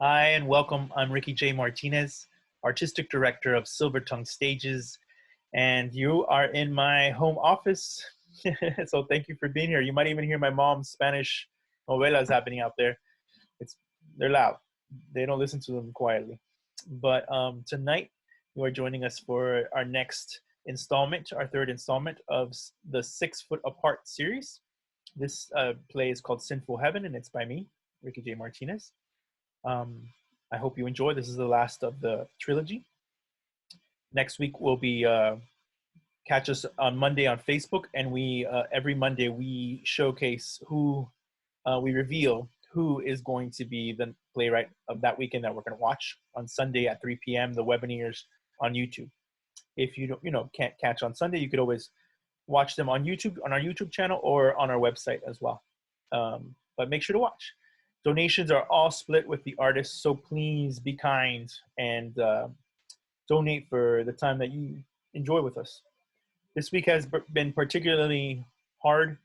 Hi and welcome. I'm Ricky J. Martinez, Artistic Director of Silver Tongue Stages, and you are in my home office. So thank you for being here. You might even hear my mom's Spanish novelas happening out there. It's They're loud. They don't listen to them quietly. But tonight you are joining us for our next installment, our third installment of the 6 Foot Apart series. This play is called Sinful Heaven, and it's by me, Ricky J. Martinez. Um, I hope you enjoy. This is the last of the trilogy. Next week will be catch us on Monday on Facebook, and we every Monday we showcase we reveal who is going to be the playwright of that weekend that we're going to watch on Sunday at 3 p.m. The webinars on YouTube. If you don't, can't catch on Sunday, you could always watch them on YouTube, on our YouTube channel, or on our website as well. But make sure to watch. Donations are all split with the artists, so please be kind and donate for the time that you enjoy with us. This week has been particularly hard.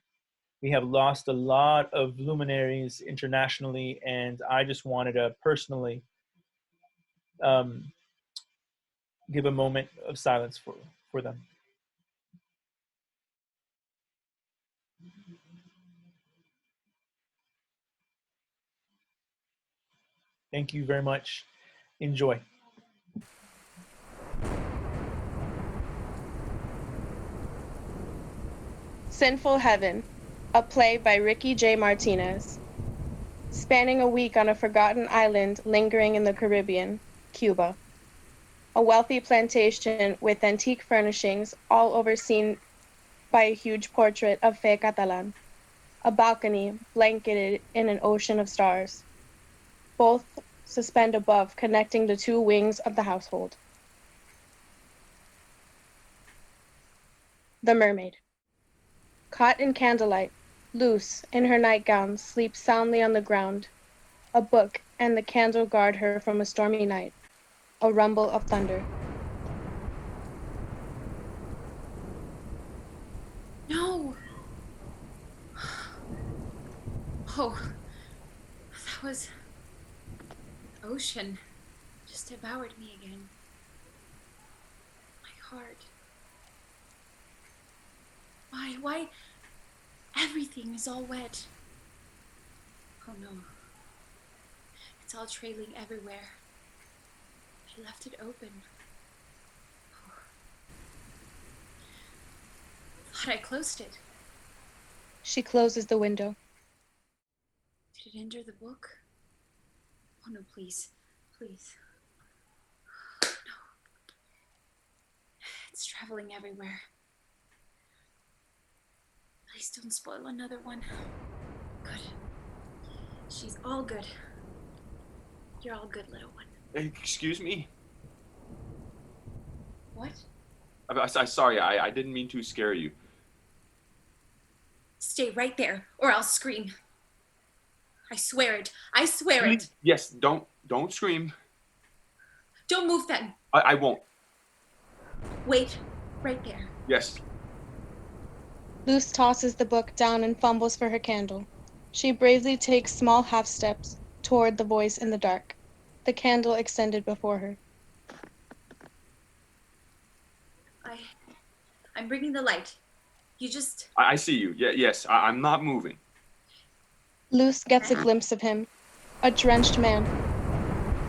We have lost a lot of luminaries internationally, and I just wanted to personally give a moment of silence for them. Thank you very much. Enjoy. Sinful Heaven, a play by Ricky J. Martinez. Spanning a week on a forgotten island lingering in the Caribbean, Cuba. A wealthy plantation with antique furnishings, all overseen by a huge portrait of Fe Catalan. A balcony blanketed in an ocean of stars. Both suspend above, connecting the two wings of the household. The Mermaid. Caught in candlelight, loose in her nightgown, sleeps soundly on the ground. A book and the candle guard her from a stormy night. A rumble of thunder. No! Oh, that was... ocean just devoured me again. My heart. Why? Everything is all wet. Oh no. It's all trailing everywhere. I left it open. Oh. Thought I closed it. She closes the window. Did it enter the book? Oh no, please. Please. No. It's traveling everywhere. Please don't spoil another one. Good. She's all good. You're all good, little one. Excuse me? What? I'm sorry, I didn't mean to scare you. Stay right there, or I'll scream. I swear it. I swear it. Yes, don't scream. Don't move then. I won't. Wait, right there. Yes. Luce tosses the book down and fumbles for her candle. She bravely takes small half steps toward the voice in the dark, the candle extended before her. I'm bringing the light. You just... I see you. Yes, I'm not moving. Luce gets a glimpse of him, a drenched man.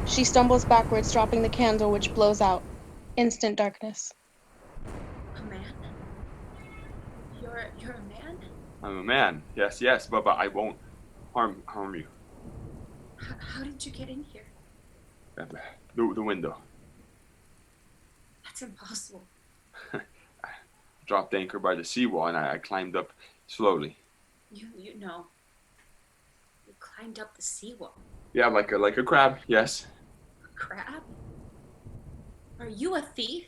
She stumbles backwards, dropping the candle, which blows out. Instant darkness. A man? You're a man? I'm a man. Yes, but I won't harm you. How did you get in here? The window. That's impossible. I dropped anchor by the seawall and I climbed up slowly. You know. You climbed up the seawall. Yeah, like a crab. Yes. A crab? Are you a thief?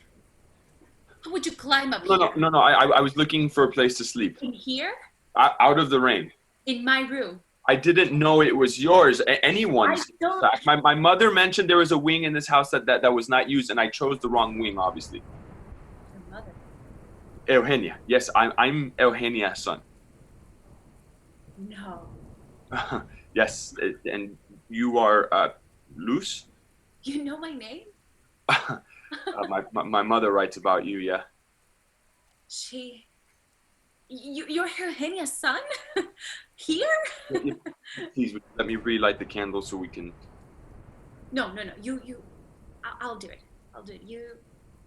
How would you climb up No, here? no. I was looking for a place to sleep. In here? Out of the rain. In my room? I didn't know it was yours. Anyone's. I don't. My mother mentioned there was a wing in this house that was not used, and I chose the wrong wing, obviously. Your mother? Eugenia. Yes, I'm Eugenia's son. No. Yes, and you are Luz? You know my name? My mother writes about you, yeah. You're Eugenia's son? Here? Please, let me relight the candle so we can... No. I'll do it.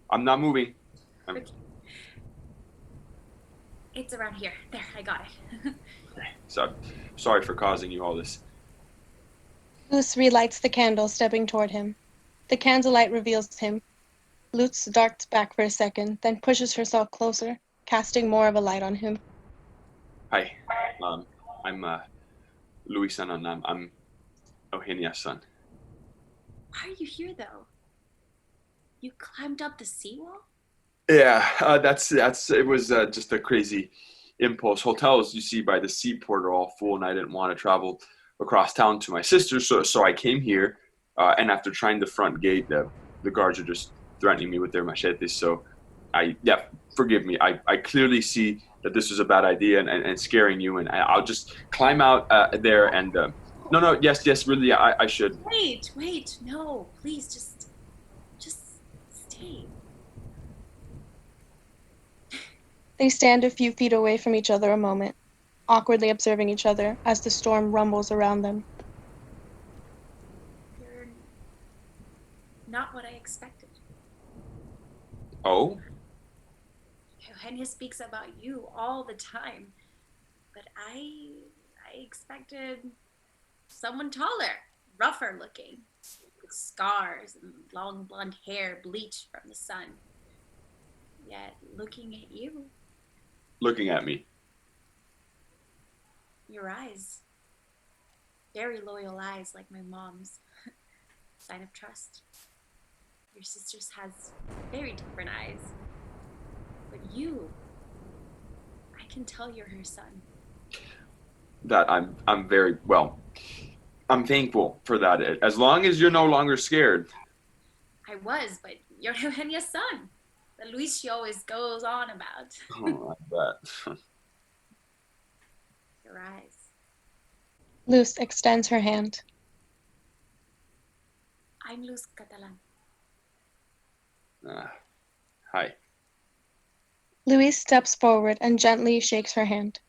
I'm not moving. Okay. It's around here. There, I got it. So, sorry for causing you all this. Luz relights the candle, stepping toward him. The candlelight reveals him. Luz darts back for a second, then pushes herself closer, casting more of a light on him. Hi, I'm Luis, and I'm Eugenia's son. Why are you here, though? You climbed up the seawall? Yeah, it was just a crazy impulse. Hotels you see by the seaport are all full, and I didn't want to travel across town to my sister's, so I came here. And after trying the front gate, the guards are just threatening me with their machetes. So, forgive me. I clearly see that this was a bad idea and scaring you, and I'll just climb out there and. No, yes, really, I should. Wait, no, please, just stay. They stand a few feet away from each other a moment, awkwardly observing each other as the storm rumbles around them. You're not what I expected. Oh? Eugenia speaks about you all the time, but I expected someone taller, rougher looking, with scars and long blonde hair bleached from the sun. Yet, looking at you. Looking at me. Your eyes. Very loyal eyes like my mom's. Sign of trust. Your sister's has very different eyes. But you, I can tell you're her son. That I'm very well. I'm thankful for that. As long as you're no longer scared. I was, but you're Eugenia's son. The Luis she always goes on about. Oh, I bet. Your eyes. Luz extends her hand. I'm Luz Catalan. Hi. Luis steps forward and gently shakes her hand.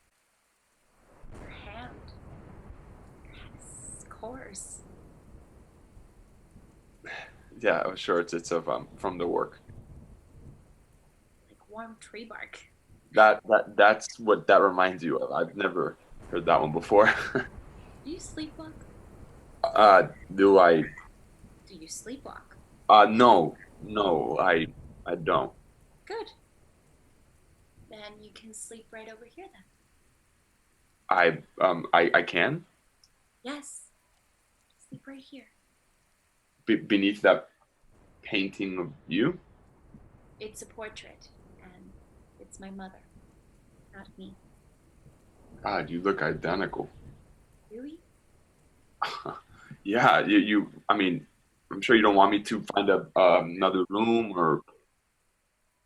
Your hand. Your hand is coarse. Yeah, I'm sure it's from the work. Like warm tree bark. That's what that reminds you of. I've never heard that one before. Do you sleepwalk? Do I? Do you sleepwalk? No, I don't. Good. Then you can sleep right over here then. I can? Yes. Sleep right here. Beneath that painting of you? It's a portrait, and it's my mother, not me. God, you look identical. Really? Yeah, you. I mean, I'm sure you don't want me to find another room or.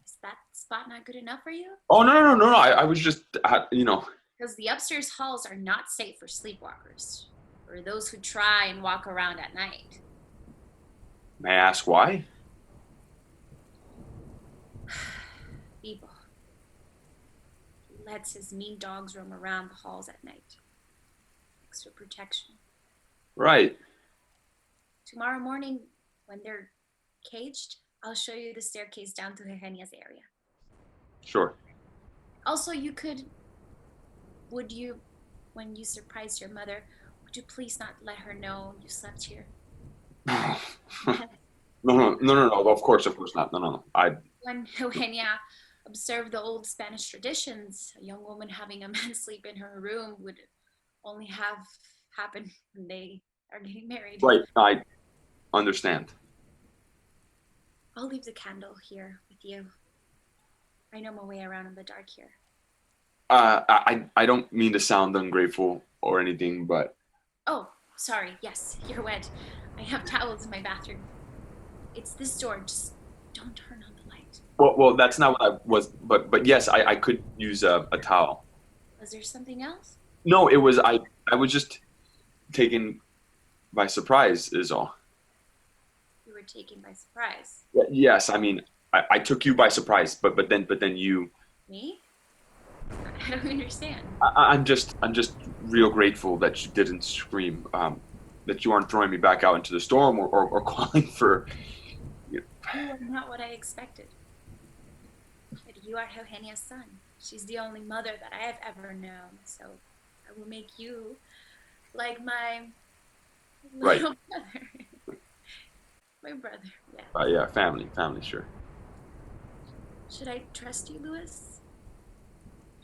Is that spot not good enough for you? Oh no! I was just, Because the upstairs halls are not safe for sleepwalkers, or those who try and walk around at night. May I ask why? Bebo. He lets his mean dogs roam around the halls at night. Extra protection. Right. Tomorrow morning, when they're caged, I'll show you the staircase down to Eugenia's area. Sure. Also, would you, when you surprised your mother, would you please not let her know you slept here? No. Of course not. No. When Eugenia observed the old Spanish traditions, a young woman having a man sleep in her room would only have happen when they are getting married. Right. I understand. I'll leave the candle here with you. I know my way around in the dark here. I don't mean to sound ungrateful or anything, but. Oh, sorry. Yes, you're wet. I have towels in my bathroom. It's this door. Just don't turn on the light. Well, that's not what I was. But yes, I could use a towel. Was there something else? No, it was I was just taken by surprise. Is all. taken by surprise. Yes, I mean, I took you by surprise, but then you. Me? I don't understand. I'm just real grateful that you didn't scream, that you aren't throwing me back out into the storm or calling for. You are not what I expected. But you are Eugenia's son. She's the only mother that I have ever known. So I will make you like my little brother. My brother, yeah. Yeah, family, sure. Should I trust you, Louis?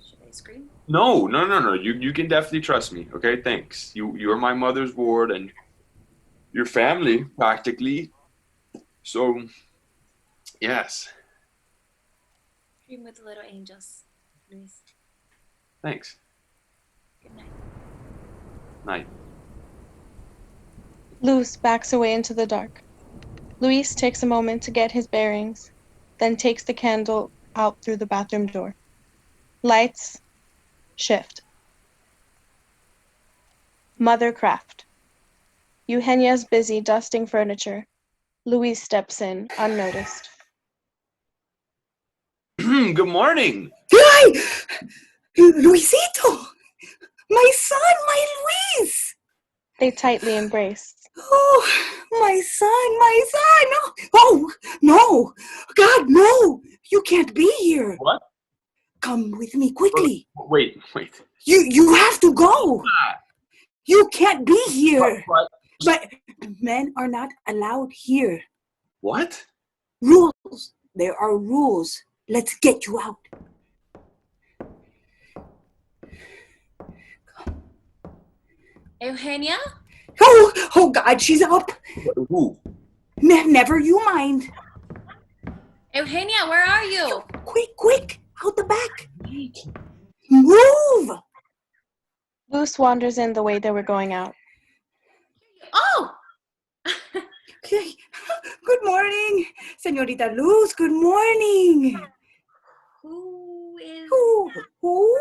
Should I scream? No. You can definitely trust me. Okay, thanks. You're my mother's ward and your family practically. So, yes. Dream with the little angels, Louis. Thanks. Good night. Night. Luz backs away into the dark. Luis takes a moment to get his bearings, then takes the candle out through the bathroom door. Lights shift. Mothercraft. Eugenia's busy dusting furniture. Luis steps in, unnoticed. Good morning. Ay! Luisito! My son, my Luis! They tightly embrace. Oh, my son! Oh, no! God, no! You can't be here. What? Come with me quickly. Wait. You have to go. You can't be here. What? But men are not allowed here. What? Rules. There are rules. Let's get you out. Eugenia? Oh God, she's up. Who? Never you mind. Eugenia, where are you? Quick, out the back. Move. Luz wanders in the way they were going out. Oh! Okay. Good morning, Señorita Luz. Good morning. Who is... Who?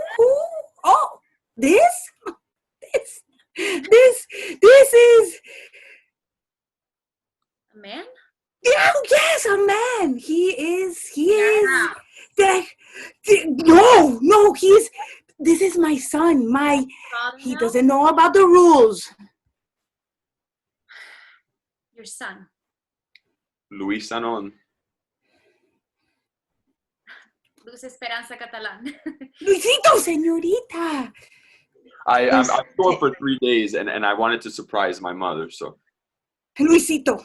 Oh, this is... A man? Yeah, yes, a man. He is... Yeah. No, this is my son. He No? doesn't know about the rules. Your son. Luis Sanon. Luz Esperanza Catalan. Luisito, señorita. I'm short for 3 days, and I wanted to surprise my mother, so. Luisito.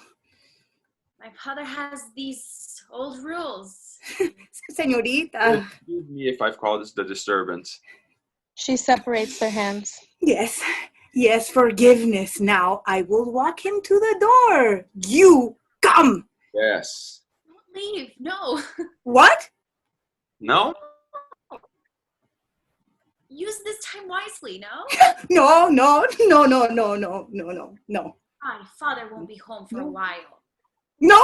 My father has these old rules. Señorita. Excuse me if I've caused the disturbance. She separates their hands. Yes, forgiveness. Now I will walk him to the door. You come. Yes. Don't leave. No. What? No? Use this time wisely, no? No. My father won't be home for a while. No.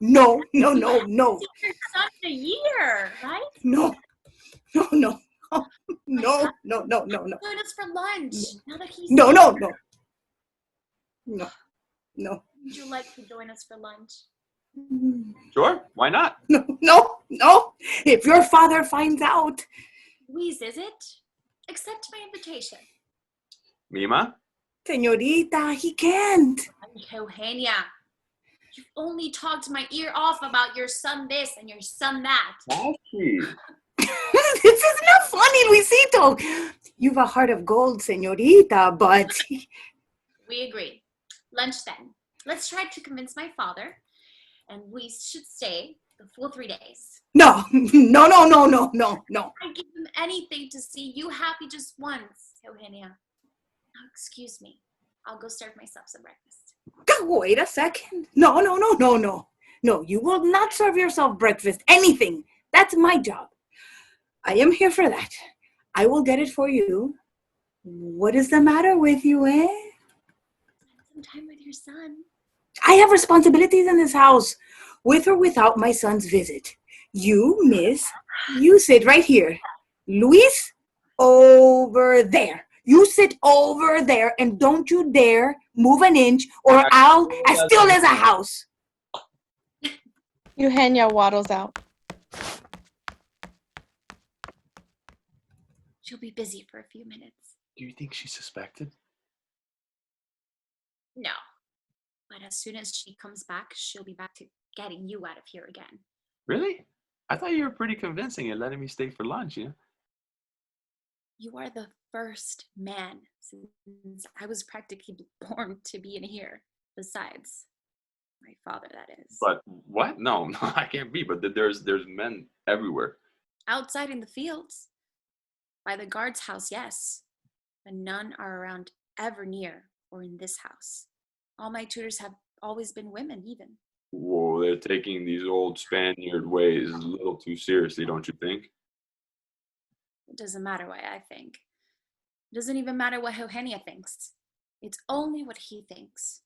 Your son in a year, right? No. Join us for lunch. Now that he's No. Would you like to join us for lunch? Sure, why not? No. If your father finds out. Louise, is it? Accept my invitation. Mima? Señorita, he can't. Eugenia, you've only talked my ear off about your son this and your son that. Actually. This is not funny, Luisito. You've a heart of gold, señorita, but... We agree. Lunch then. Let's try to convince my father, and we should stay the full 3 days. No. I'd give him anything to see you happy just once, Eugenia. Now, excuse me. I'll go serve myself some breakfast. Wait a second. No. No, you will not serve yourself breakfast, anything. That's my job. I am here for that. I will get it for you. What is the matter with you, eh? Spend some time with your son. I have responsibilities in this house, with or without my son's visit. You, miss, you sit right here. Luis, over there. You sit over there and don't you dare move an inch or I'll as still as a house. Eugenia waddles out. She'll be busy for a few minutes. Do you think she suspected? No. But as soon as she comes back, she'll be back to getting you out of here again. Really? I thought you were pretty convincing at letting me stay for lunch, you know? You are the first man since I was practically born to be in here. Besides my father, that is. But what? No, I can't be. But there's men everywhere. Outside in the fields. By the guard's house, yes. But none are around ever near or in this house. All my tutors have always been women, even. Whoa, they're taking these old Spaniard ways a little too seriously, don't you think? It doesn't matter what I think. It doesn't even matter what Eugenia thinks. It's only what he thinks.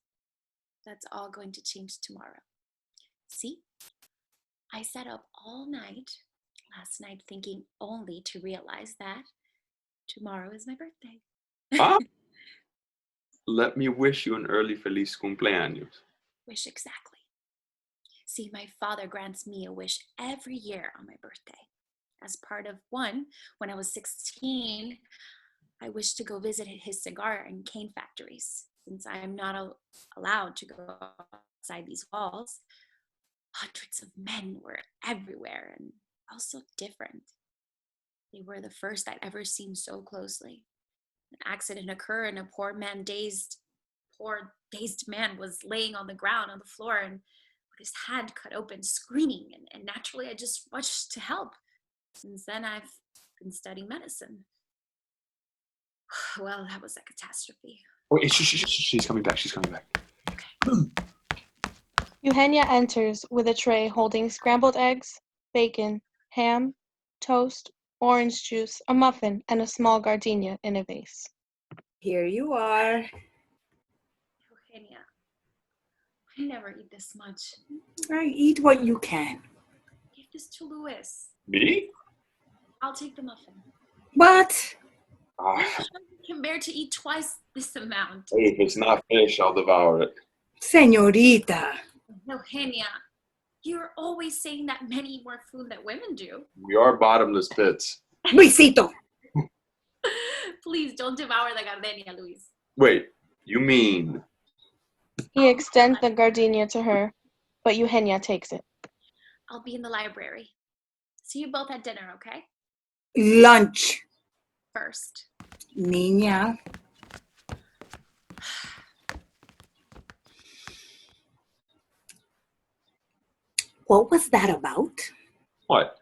That's all going to change tomorrow. See? I sat up all night last night thinking only to realize that tomorrow is my birthday. Ah, let me wish you an early feliz cumpleaños. Wish exactly. See, my father grants me a wish every year on my birthday. As part of one, when I was 16, I wished to go visit his cigar and cane factories. Since I am not allowed to go outside these walls, hundreds of men were everywhere and also different. They were the first I'd ever seen so closely. An accident occurred and a poor dazed man was laying on the ground on the floor and with his hand cut open, screaming. And naturally, I just rushed to help. Since then, I've been studying medicine. Well, that was a catastrophe. Wait, she's coming back. She's coming back. Eugenia enters with a tray holding scrambled eggs, bacon, ham, toast, orange juice, a muffin, and a small gardenia in a vase. Here you are. Eugenia, I never eat this much. I eat what you can. Give this to Louis. Me? I'll take the muffin. What? Ah, Can bear to eat twice this amount. hey, if it's not fish, I'll devour it. Señorita. Eugenia, you're always saying that men eat more food than women do. We are bottomless pits. Luisito. Please don't devour the gardenia, Luis. Wait, you mean? He extends the gardenia to her, but Eugenia takes it. I'll be in the library. See you both at dinner, okay? Lunch. First. Niña. What was that about? What?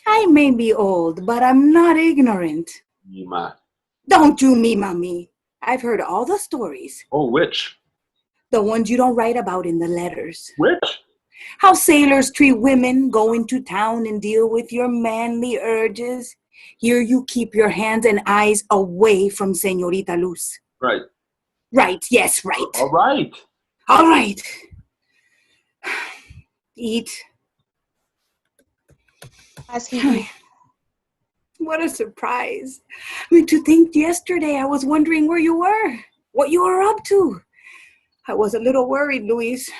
I may be old, but I'm not ignorant. Mima. Don't you mima me. I've heard all the stories. Oh, which? The ones you don't write about in the letters. Which? How sailors treat women, go into town and deal with your manly urges. Here you keep your hands and eyes away from Señorita Luz. Right. Right, yes, right. All right. All right. Eat. As he eats, What a surprise. I mean, to think yesterday I was wondering where you were, what you were up to. I was a little worried, Luis.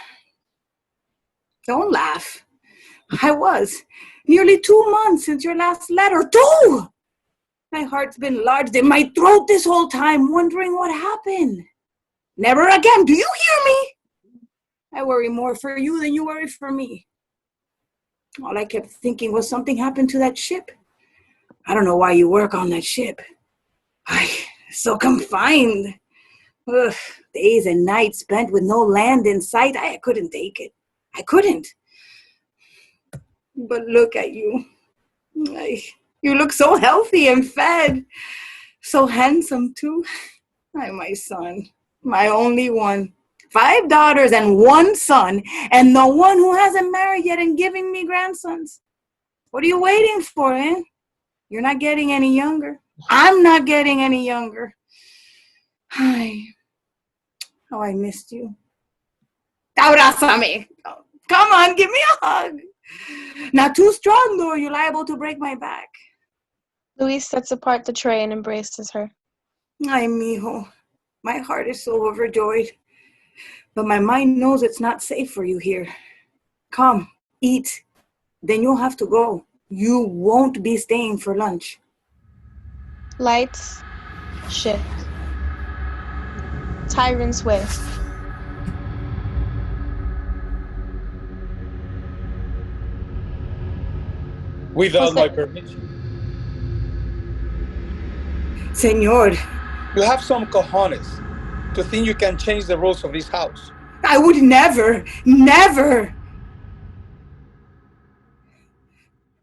Don't laugh. I was. Nearly 2 months since your last letter. 2! My heart's been lodged in my throat this whole time, wondering what happened. Never again. Do you hear me? I worry more for you than you worry for me. All I kept thinking was something happened to that ship. I don't know why you work on that ship. So confined. Ugh, days and nights spent with no land in sight. I couldn't take it. I couldn't. But look at you. You look so healthy and fed. So handsome, too. My son. My only one. 5 daughters and 1 son. And the one who hasn't married yet and giving me grandsons. What are you waiting for, eh? You're not getting any younger. I'm not getting any younger. Oh, I missed you. Abrázame. Come on, give me a hug. Not too strong, though, or you're liable to break my back. Luis sets apart the tray and embraces her. Ay, mijo. My heart is so overjoyed. But my mind knows it's not safe for you here. Come, eat. Then you'll have to go. You won't be staying for lunch. Lights shift. Tyrant's way. Without Jose- my permission. Senor, You have some cojones to think you can change the rules of this house. I would never, never.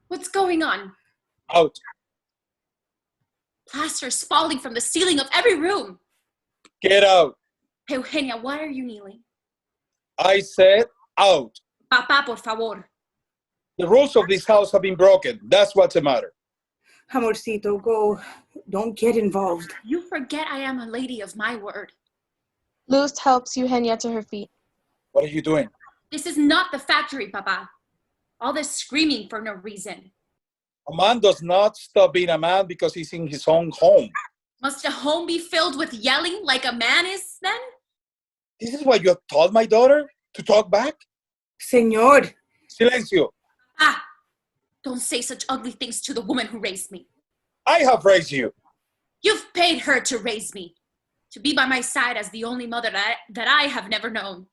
What's going on? Out. Plaster's falling from the ceiling of every room. Get out. Eugenia, why are you kneeling? I said out. Papá, por favor. The rules of this house have been broken. That's what's the matter. Amorcito, go. Don't get involved. You forget I am a lady of my word. Luz helps Eugenia to her feet. What are you doing? This is not the factory, Papa. All this screaming for no reason. A man does not stop being a man because he's in his own home. Must a home be filled with yelling like a man is then? This is what you have taught my daughter? To talk back? Senor, Silencio. Ah! Don't say such ugly things to the woman who raised me. I have raised you. You've paid her to raise me. To be by my side as the only mother that I have never known.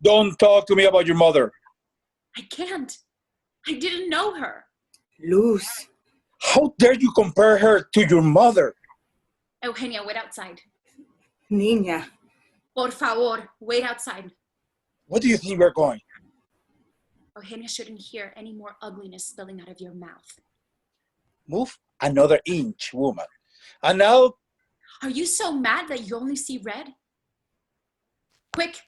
Don't talk to me about your mother. I can't. I didn't know her. Luz. How dare you compare her to your mother? Eugenia, wait outside. Niña. Por favor, wait outside. What do you think we're going? Eugenia shouldn't hear any more ugliness spilling out of your mouth. Move another inch, woman. And now, Are you so mad that you only see red? Quick,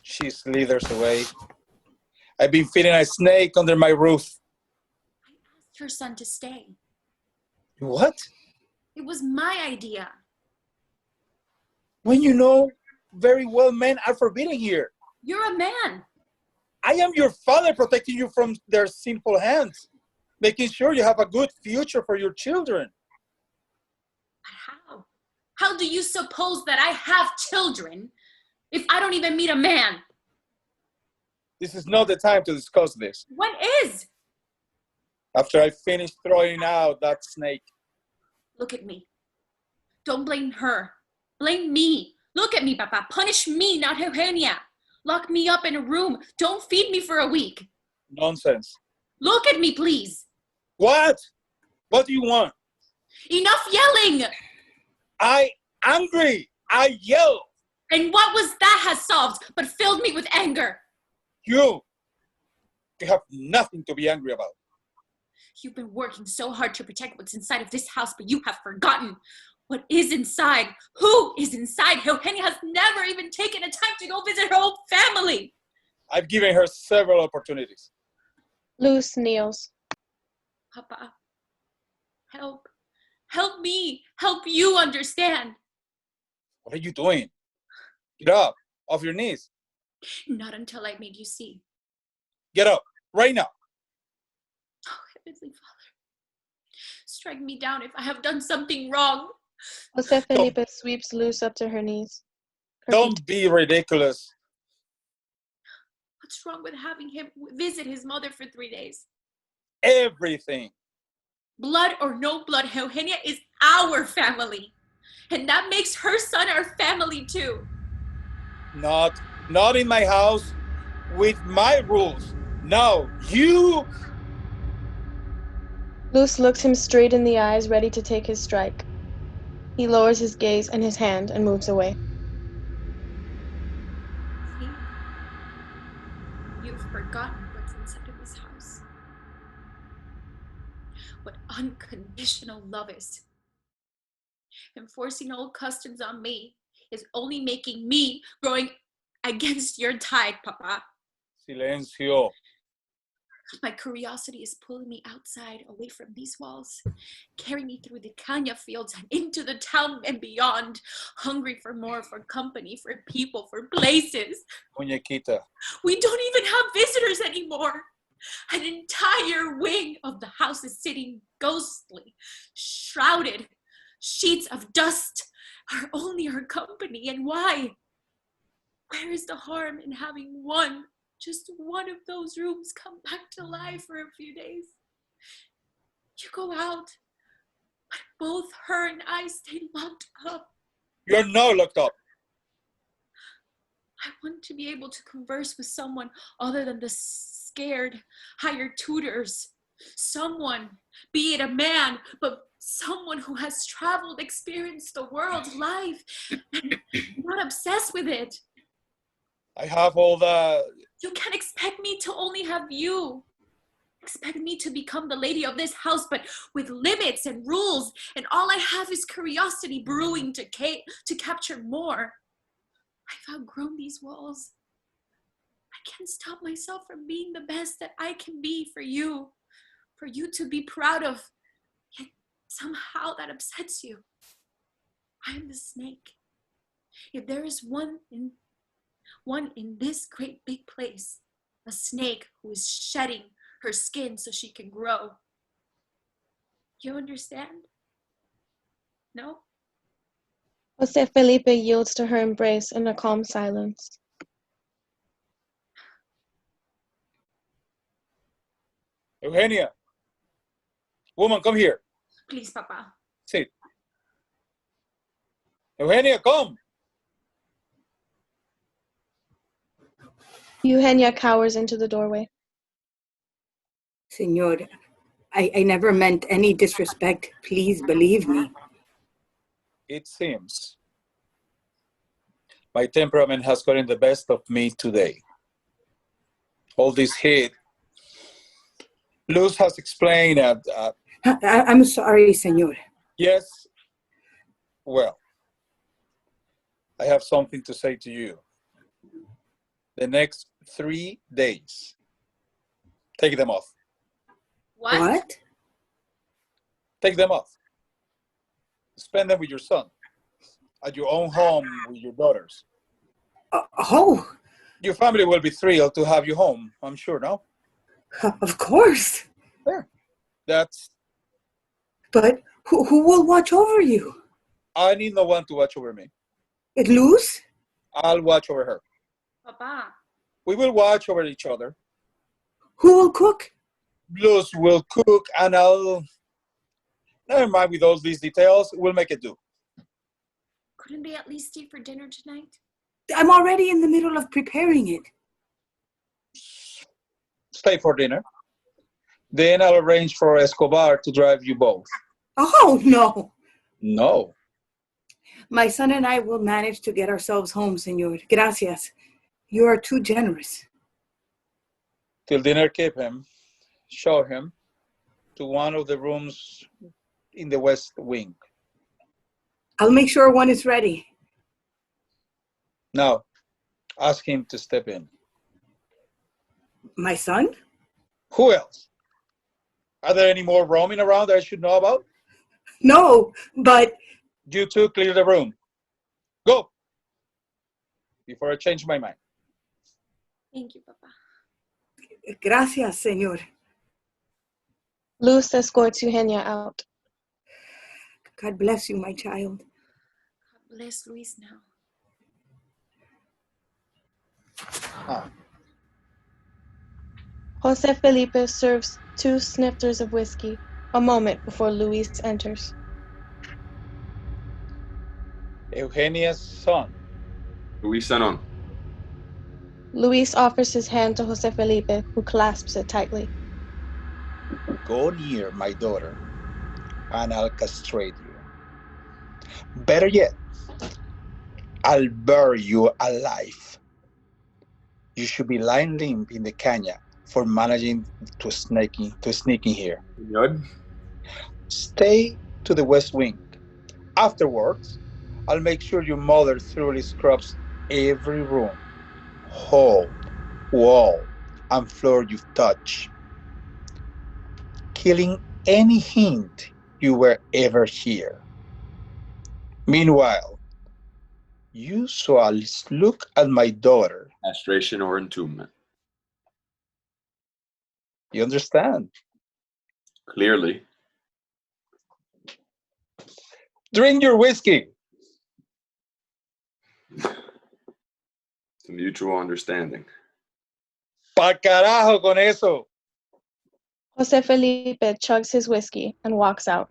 she slithers away. I've been feeding a snake under my roof. I asked her son to stay. What? It was my idea. When you know very well men are forbidden here. You're a man. I am your father protecting you from their sinful hands, making sure you have a good future for your children. But how? How do you suppose that I have children if I don't even meet a man? This is not the time to discuss this. When is? After I finish throwing out that snake. Look at me. Don't blame her. Blame me. Look at me, Papa. Punish me, not Eugenia. Lock me up in a room. Don't feed me for a week. Nonsense. Look at me, please. What? What do you want? Enough yelling. I angry. I yell. And what was that has solved but filled me with anger? You have nothing to be angry about. You've been working so hard to protect what's inside of this house, but you have forgotten what is inside. Who is inside? Eugenia has never even taken a time to go visit her own family. I've given her several opportunities. Luz kneels. Papa, help. Help me. Help you understand. What are you doing? Get up, off your knees. Not until I made you see. Get up, right now. Oh, Heavenly Father, strike me down if I have done something wrong. Jose Felipe sweeps Luz up to her knees. Her Don't feet. be ridiculous. What's wrong with having him visit his mother for 3 days? Everything. Blood or no blood, Eugenia is our family. And that makes her son our family too. Not in my house, with my rules. No, you. Luz looks him straight in the eyes, ready to take his strike. He lowers his gaze and his hand and moves away. See? You've forgotten what's inside of this house. What unconditional love is. Enforcing old customs on me is only making me growing against your tide, Papa. Silencio. My curiosity is pulling me outside, away from these walls, carrying me through the caña fields and into the town and beyond, hungry for more, for company, for people, for places. Muñequita. We don't even have visitors anymore. An entire wing of the house is sitting ghostly, shrouded. Sheets of dust are only our company. And why? Where is the harm in having just one of those rooms come back to life for a few days? You go out, but both her and I stay locked up. You're not locked up. I want to be able to converse with someone other than the scared hired tutors. Someone, be it a man, but someone who has traveled, experienced the world's life, and not obsessed with it. I have all the... You can't expect me to only have you. Expect me to become the lady of this house, but with limits and rules, and all I have is curiosity brewing to capture more. I've outgrown these walls. I can't stop myself from being the best that I can be for you to be proud of, yet somehow that upsets you. I am the snake. If there is one in this great big place, a snake who is shedding her skin so she can grow. You understand? No? Jose Felipe yields to her embrace in a calm silence. Eugenia. Woman, come here. Please, Papa. Sit. Eugenia, come. Eugenia cowers into the doorway. Senor, I never meant any disrespect. Please believe me. It seems my temperament has gotten the best of me today. All this heat. Luz has explained that... I'm sorry, senor. Yes. Well, I have something to say to you. The next 3 days, take them off. What? Take them off. Spend them with your son. At your own home with your daughters. Oh, Your family will be thrilled to have you home, I'm sure, no? of course. Yeah. That's... But who will watch over you? I need no one to watch over me. Luz? I'll watch over her. Papa. We will watch over each other. Who will cook? Luz will cook and I'll... Never mind with all these details. We'll make it do. Couldn't they at least stay for dinner tonight? I'm already in the middle of preparing it. Stay for dinner. Then I'll arrange for Escobar to drive you both. Oh, no. No. My son and I will manage to get ourselves home, senor. Gracias. You are too generous. Till dinner, keep him. Show him to one of the rooms in the West Wing. I'll make sure one is ready. Now, ask him to step in. My son? Who else? Are there any more roaming around that I should know about? No, but... You two clear the room. Go! Before I change my mind. Thank you, Papa. Gracias, senor. Luz escorts Eugenia out. God bless you, my child. God bless Luis now. Ah. Jose Felipe serves 2 snifters of whiskey, a moment before Luis enters. Eugenia's son. Luis Sanon. Luis offers his hand to Jose Felipe, who clasps it tightly. Go near my daughter, and I'll castrate you. Better yet, I'll bury you alive. You should be lying limp in the caña for managing to sneak in here. Good. Stay to the West Wing. Afterwards, I'll make sure your mother thoroughly scrubs every room, hall, wall, and floor you've touched, killing any hint you were ever here. Meanwhile, you shall look at my daughter. Castration or entombment. You understand? Clearly. Drink your whiskey. a mutual understanding. Pa carajo con eso. Jose Felipe chugs his whiskey and walks out.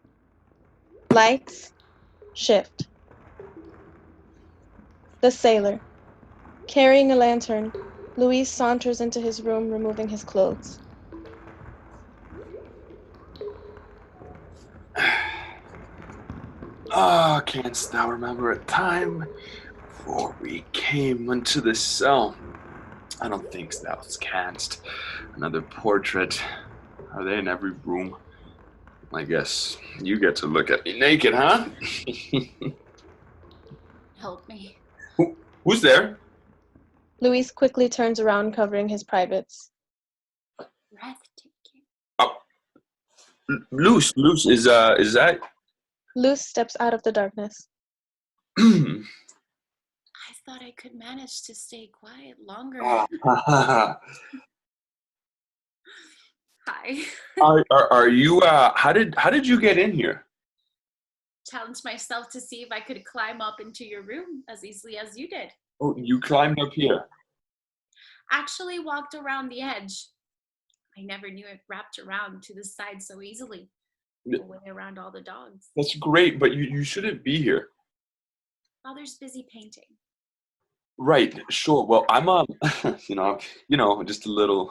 Lights shift. The sailor. Carrying a lantern, Luis saunters into his room, removing his clothes. Ah, canst thou remember a time before we came into this cell? I don't think thou canst. Another portrait. Are they in every room? I guess you get to look at me naked, huh? Help me. Who's there? Luis quickly turns around, covering his privates. Breathtaking. Oh, Luce, is that? Luce steps out of the darkness. I thought I could manage to stay quiet longer. Hi. Are you? How did you get in here? Challenged myself to see if I could climb up into your room as easily as you did. Oh, you climbed up here. Actually walked around the edge. I never knew it wrapped around to the side so easily. Away around all the dogs. That's great, but you shouldn't be here. Father's busy painting. Right, sure. Well, I'm just a little.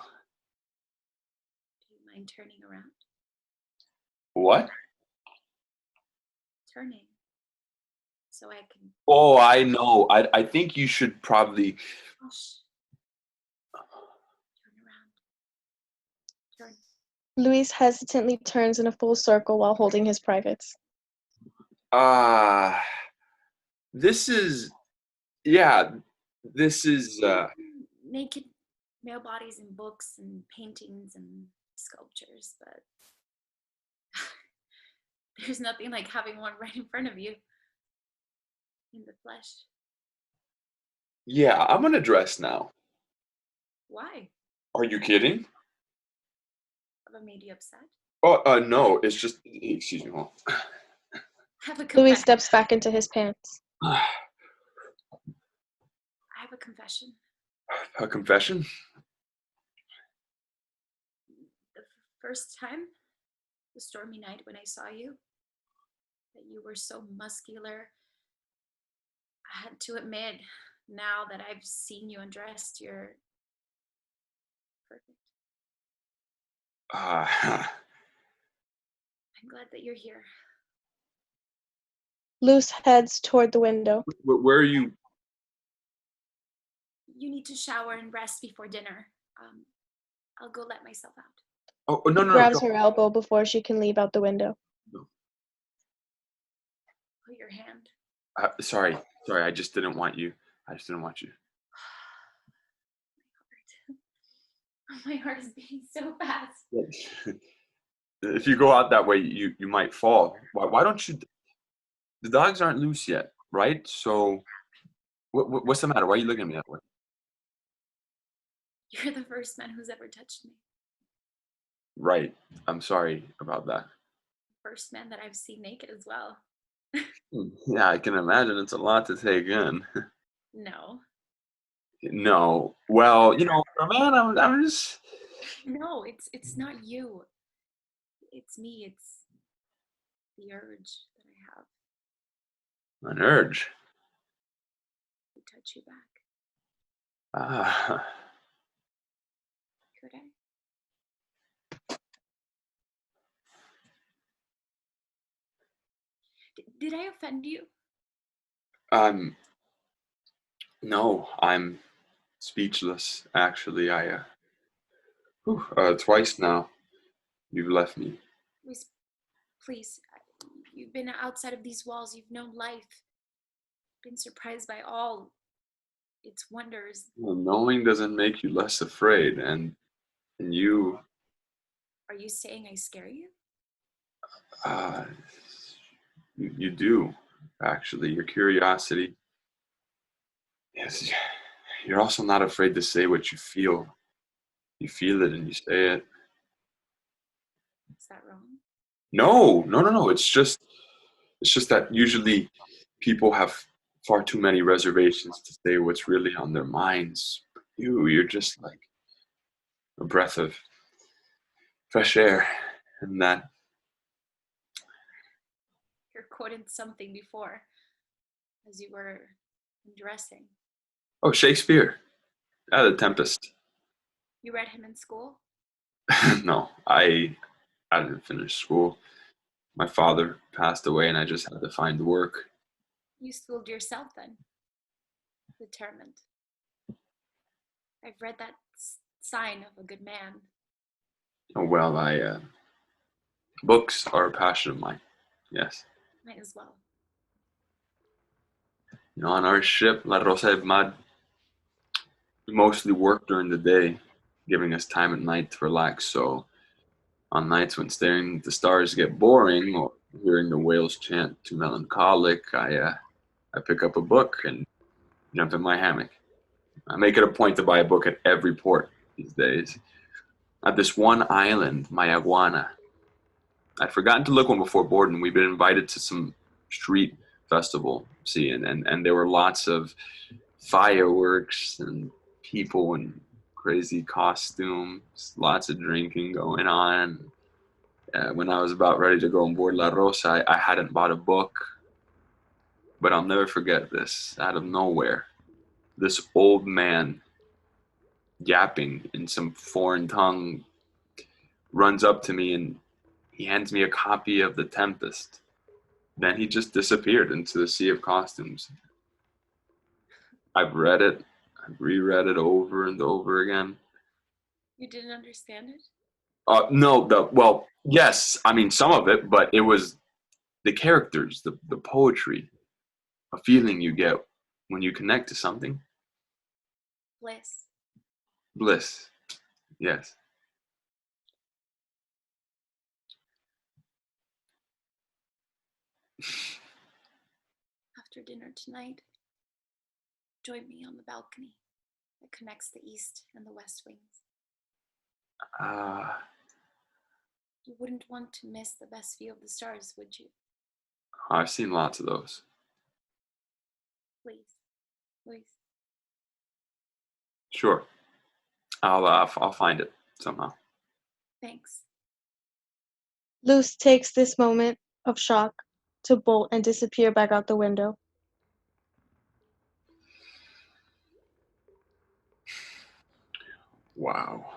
Do you mind turning around? What? Turning. So I can. Oh, I know. I think you should probably. Oh, turn around. Turn. Luis hesitantly turns in a full circle while holding his privates. This is. Yeah, this is. Naked male bodies in books and paintings and sculptures, but there's nothing like having one right in front of you in the flesh. Yeah, I'm gonna dress now. Why? Are you kidding? Have I made you upset? Oh, no. It's just. Excuse me. Hold on. Have a Luis confession. steps back into his pants. I have a confession. A confession? The first time, the stormy night when I saw you, that you were so muscular, I had to admit, now that I've seen you undressed, you're perfect. I'm glad that you're here. Luis heads toward the window. Where are you? You need to shower and rest before dinner. I'll go let myself out. Oh, no, no, Grabs no. her elbow before she can leave out the window. Put your hand. Sorry. I just didn't want you. My heart is beating so fast. If you go out that way, you might fall. Why don't you? The dogs aren't loose yet, right? So, what's the matter? Why are you looking at me that way? You're the first man who's ever touched me. Right. I'm sorry about that. First man that I've seen naked as well. Yeah, I can imagine it's a lot to take in. No. No. Well, for a man, I'm just. No, it's not you. It's me. It's the urge that I have An urge. to touch you back. Ah. Could I? Did I offend you? No, I'm speechless. Actually, twice now, you've left me. Please, you've been outside of these walls. You've known life. Been surprised by all its wonders. Well, knowing doesn't make you less afraid, and you. Are you saying I scare you? You do, actually. Your curiosity. Yes, you're also not afraid to say what you feel. You feel it and you say it. Is that wrong? No. It's just that usually people have far too many reservations to say what's really on their minds. You're just like a breath of fresh air, and that. You're quoting something before as you were undressing. Oh, Shakespeare. The Tempest. You read him in school? No, I didn't finish school. My father passed away, and I just had to find work. You schooled yourself then? Determined. I've read that sign of a good man. Oh, well, books are a passion of mine. Yes. Mine as well. On our ship, La Rosa de Mar, we mostly work during the day, giving us time at night to relax. So on nights when staring at the stars get boring or hearing the whales chant too melancholic, I pick up a book and jump in my hammock. I make it a point to buy a book at every port these days. At this one island, Mayaguana, I'd forgotten to look one before boarding. We'd been invited to some street festival, and there were lots of fireworks and people in crazy costumes, lots of drinking going on. When I was about ready to go on board La Rosa, I hadn't bought a book, but I'll never forget this. Out of nowhere, this old man yapping in some foreign tongue runs up to me and he hands me a copy of The Tempest. Then he just disappeared into the sea of costumes. I've read it. I've reread it over and over again. You didn't understand it? No, yes, I mean some of it, but it was the characters, the poetry, a feeling you get when you connect to something. Bliss, yes. After dinner tonight, join me on the balcony that connects the east and the west wings. You wouldn't want to miss the best view of the stars, would you? I've seen lots of those. Please. Sure. I'll find it somehow. Thanks. Luz takes this moment of shock to bolt and disappear back out the window. Wow.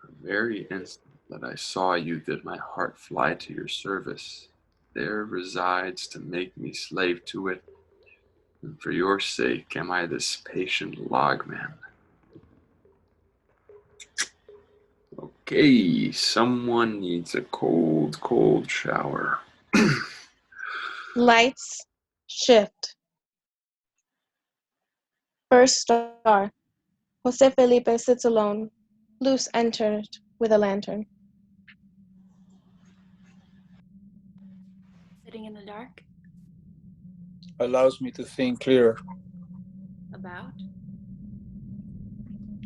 The very instant that I saw you did my heart fly to your service. There resides to make me slave to it, and for your sake am I this patient logman. Okay, someone needs a cold, cold shower. Lights shift. First star. Jose Felipe sits alone. Luz entered with a lantern. Sitting in the dark? Allows me to think clearer. About?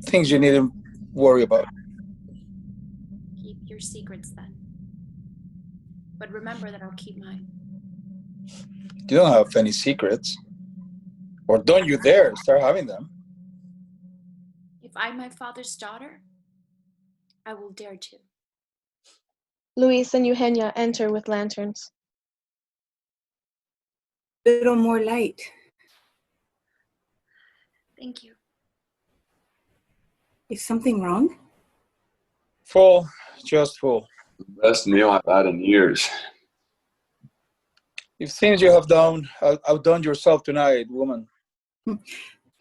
Things you needn't worry about. Keep your secrets then. But remember that I'll keep mine. You don't have any secrets. Or don't you dare start having them. If I'm my father's daughter, I will dare to. Luis and Eugenia enter with lanterns. A little more light. Thank you. Is something wrong? Full, just full. Best meal I've had in years. If things you have done, outdone yourself tonight, woman.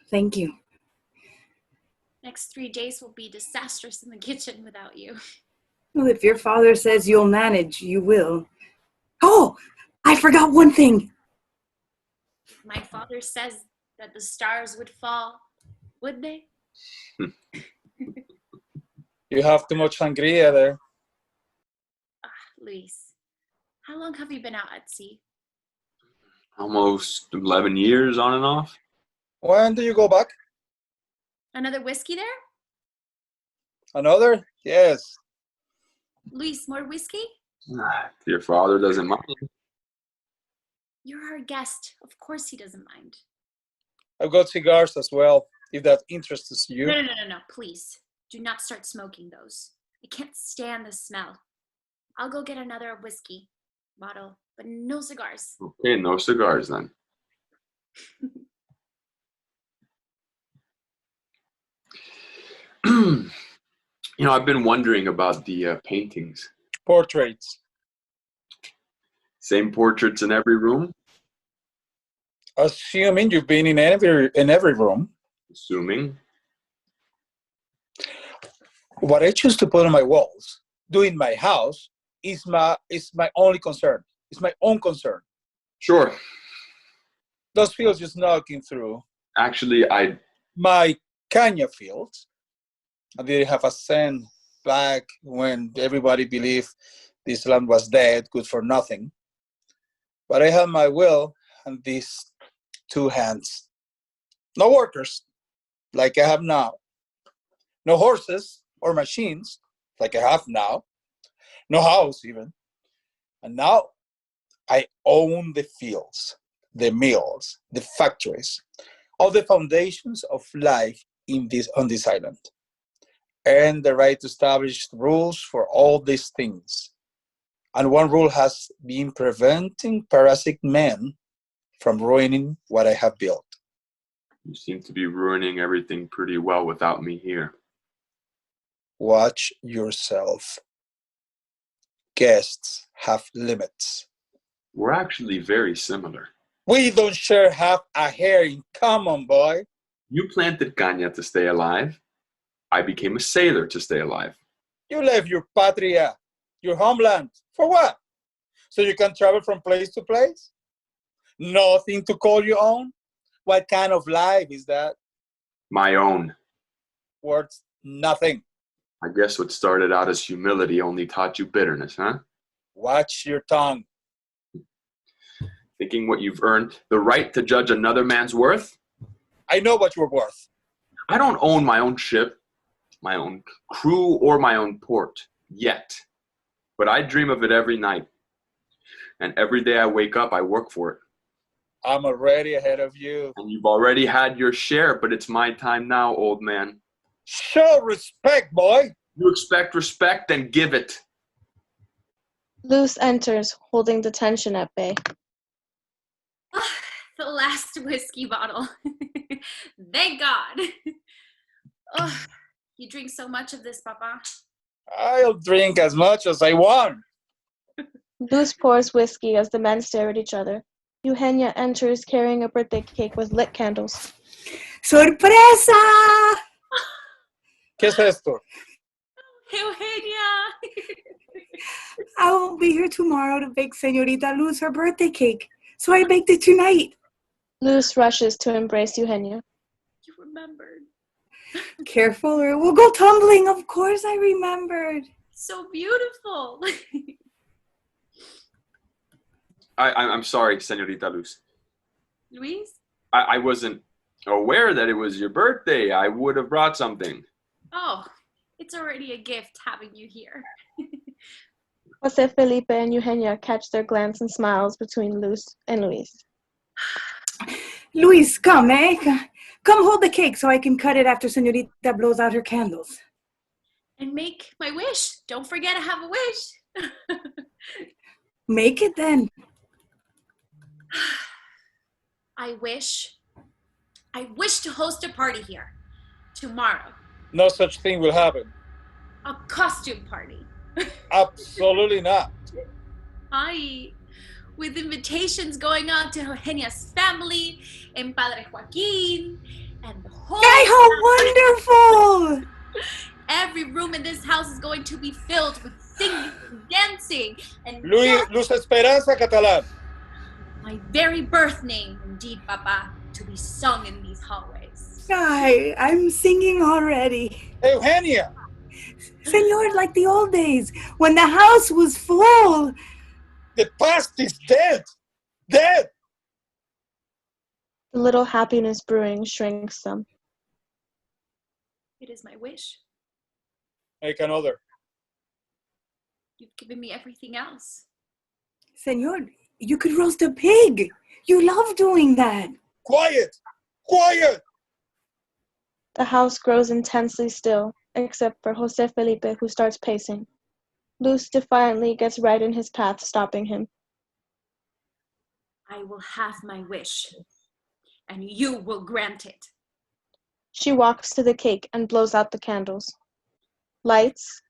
Thank you. Next 3 days will be disastrous in the kitchen without you. Well, if your father says you'll manage, you will. Oh, I forgot one thing. My father says that the stars would fall, would they? You have too much sangria there. Luis, how long have you been out at sea? Almost 11 years on and off. When do you go back? Another whiskey there? Another? Yes. Luis, more whiskey? If your father doesn't mind. You're our guest. Of course he doesn't mind. I've got cigars as well, if that interests you. No. Please, do not start smoking those. I can't stand the smell. I'll go get another whiskey bottle, but no cigars. Okay, no cigars then. I've been wondering about the paintings. Portraits. Same portraits in every room? Assuming you've been in every room. Assuming. What I choose to put on my walls, do in my house, is my only concern. It's my own concern. Sure. Those fields just knocking through. Actually, my Kenya fields. I didn't have a cent back when everybody believed this land was dead, good for nothing. But I had my will and these 2 hands. No workers, like I have now. No horses or machines, like I have now. No house, even. And now I own the fields, the mills, the factories, all the foundations of life on this island. And the right to establish rules for all these things. And one rule has been preventing parasitic men from ruining what I have built. You seem to be ruining everything pretty well without me here. Watch yourself. Guests have limits. We're actually very similar. We don't share half a hair in common, boy. You planted caña to stay alive. I became a sailor to stay alive. You left your patria, your homeland. For what? So you can travel from place to place? Nothing to call your own? What kind of life is that? My own. Worth nothing. I guess what started out as humility only taught you bitterness, huh? Watch your tongue. Thinking what you've earned, the right to judge another man's worth? I know what you're worth. I don't own my own ship, my own crew, or my own port, yet. But I dream of it every night. And every day I wake up, I work for it. I'm already ahead of you. And you've already had your share, but it's my time now, old man. Show respect, boy. You expect respect, then give it. Luz enters, holding the tension at bay. The last whiskey bottle. Thank God. Oh, you drink so much of this, Papa. I'll drink as much as I want. Luz pours whiskey as the men stare at each other. Eugenia enters carrying a birthday cake with lit candles. ¡Sorpresa! ¿Qué es esto? Eugenia! I won't be here tomorrow to bake Señorita Luz her birthday cake, so I baked it tonight. Luz rushes to embrace Eugenia. You remembered. Careful or it will go tumbling. Of course I remembered. So beautiful. I'm sorry, Señorita Luz. Luis? I wasn't aware that it was your birthday. I would have brought something. Oh, it's already a gift having you here. Jose Felipe and Eugenia catch their glance and smiles between Luz and Luis. Luis, come, eh? Come hold the cake so I can cut it after Señorita blows out her candles. And make my wish. Don't forget I have a wish. Make it then. I wish to host a party here tomorrow. No such thing will happen. A costume party. Absolutely not. With invitations going out to Eugenia's family and Padre Joaquin and the whole How wonderful! Every room in this house is going to be filled with singing and dancing and Luz Esperanza Catalán. my very birth name, indeed, Papa, to be sung in these hallways. I'm singing already. Eugenia! Señor, like the old days, when the house was full. The past is dead! Dead! The little happiness brewing shrinks them. It is my wish. Make another. You've given me everything else. Señor, You could roast a pig. You love doing that. Quiet! Quiet! The house grows intensely still, except for Jose Felipe, who starts pacing. Luz defiantly gets right in his path, stopping him. I will have my wish, and you will grant it. She walks to the cake and blows out the candles. Lights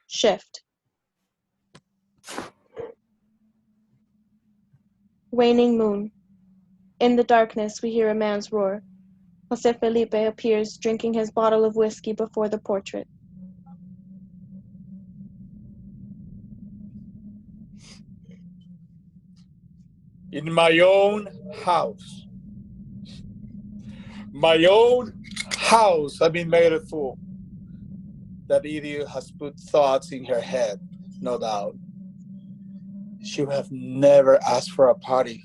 shift. Waning moon. In the darkness, we hear a man's roar. Jose Felipe appears, drinking his bottle of whiskey before the portrait. In my own house. My own house, I've been made a fool. That idiot has put thoughts in her head, no doubt. She would have never asked for a party.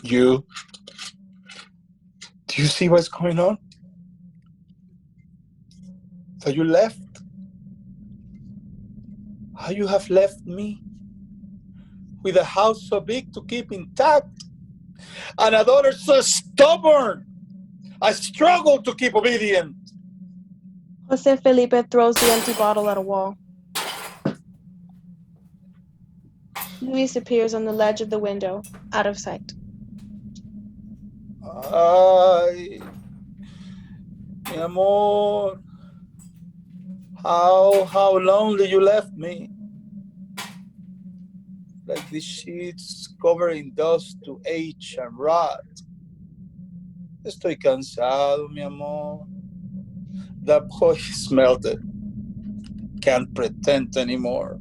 You, do you see what's going on? So you left? How you have left me? With a house so big to keep intact, and a daughter so stubborn. I struggle to keep obedient. Jose Felipe throws the empty bottle at a wall. Luis appears on the ledge of the window, out of sight. Ay, mi amor, how lonely you left me. Like the sheets covered in dust to age and rot. Estoy cansado, mi amor. That boy is melted. Can't pretend anymore.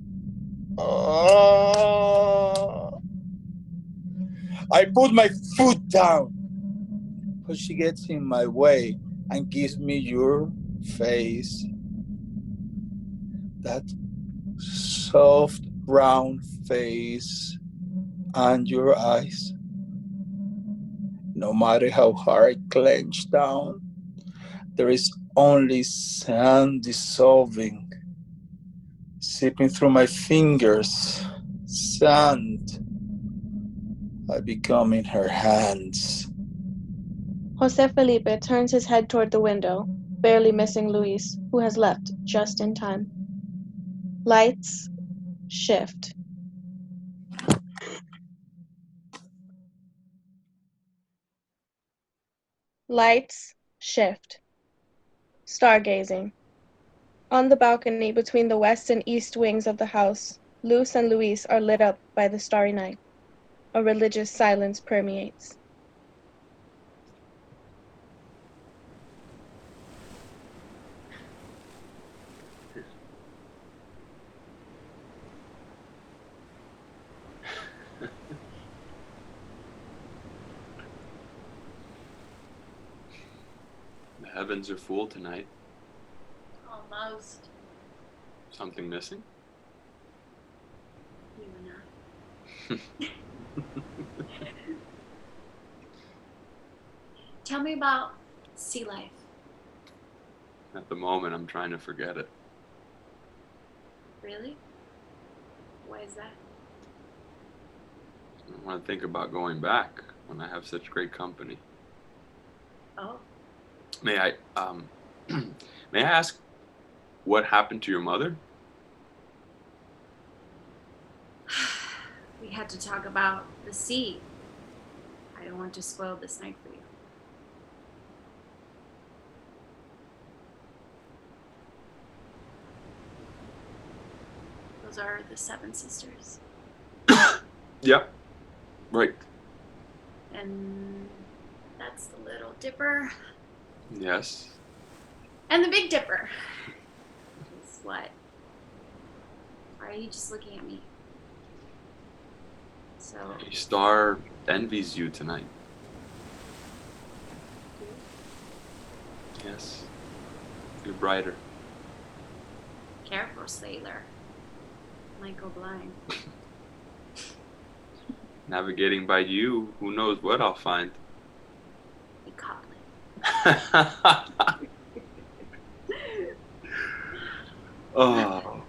I put my foot down, but she gets in my way and gives me your face. That soft brown face and your eyes. No matter how hard I clench down, there is only sand dissolving, seeping through my fingers. Sand. I become in her hands. Jose Felipe turns his head toward the window, barely missing Luis, who has left just in time. Lights shift. Lights shift. Stargazing. On the balcony between the west and east wings of the house, Luz and Luis are lit up by the starry night. A religious silence permeates. The heavens are full tonight. Almost. Something missing? You and I. Tell me about sea life. At the moment, I'm trying to forget it. Really? Why is that? I don't want to think about going back when I have such great company. Oh. May I ask what happened to your mother? We had to talk about the sea. I don't want to spoil this night for you. Those are the 7 sisters. Yep. Right. And that's the Little Dipper. Yes. And the Big Dipper. Guess what? Why are you just looking at me? So. A star envies you tonight. Yes. You're brighter. Careful, sailor. Might go blind. Navigating by you, who knows what I'll find. You caught me. Oh.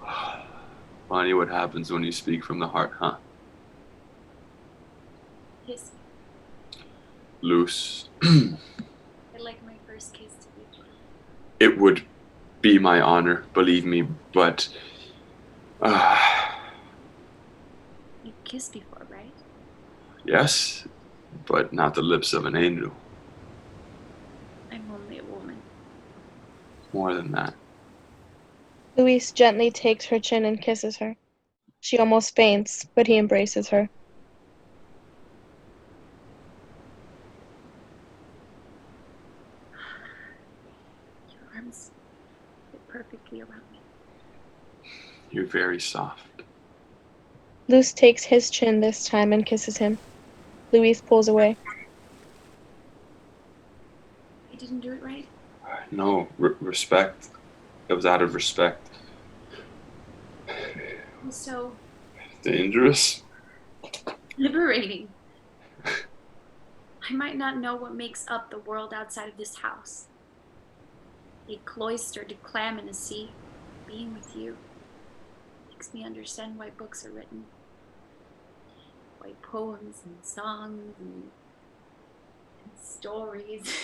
Funny what happens when you speak from the heart, huh? Kiss me. Loose. I'd like my first kiss to be true. It would be my honor, believe me, but You've kissed before, right? yes, but not the lips of an angel. I'm only a woman. More than that. Luis gently takes her chin and kisses her. She almost faints, but he embraces her. Your arms fit perfectly around me. You're very soft. Luz takes his chin this time and kisses him. Luis pulls away. I didn't do it right? No, respect. It was out of respect. It was so Dangerous? liberating. I might not know what makes up the world outside of this house. A cloistered clam in a sea. Being with you makes me understand why books are written. Why poems and songs and stories.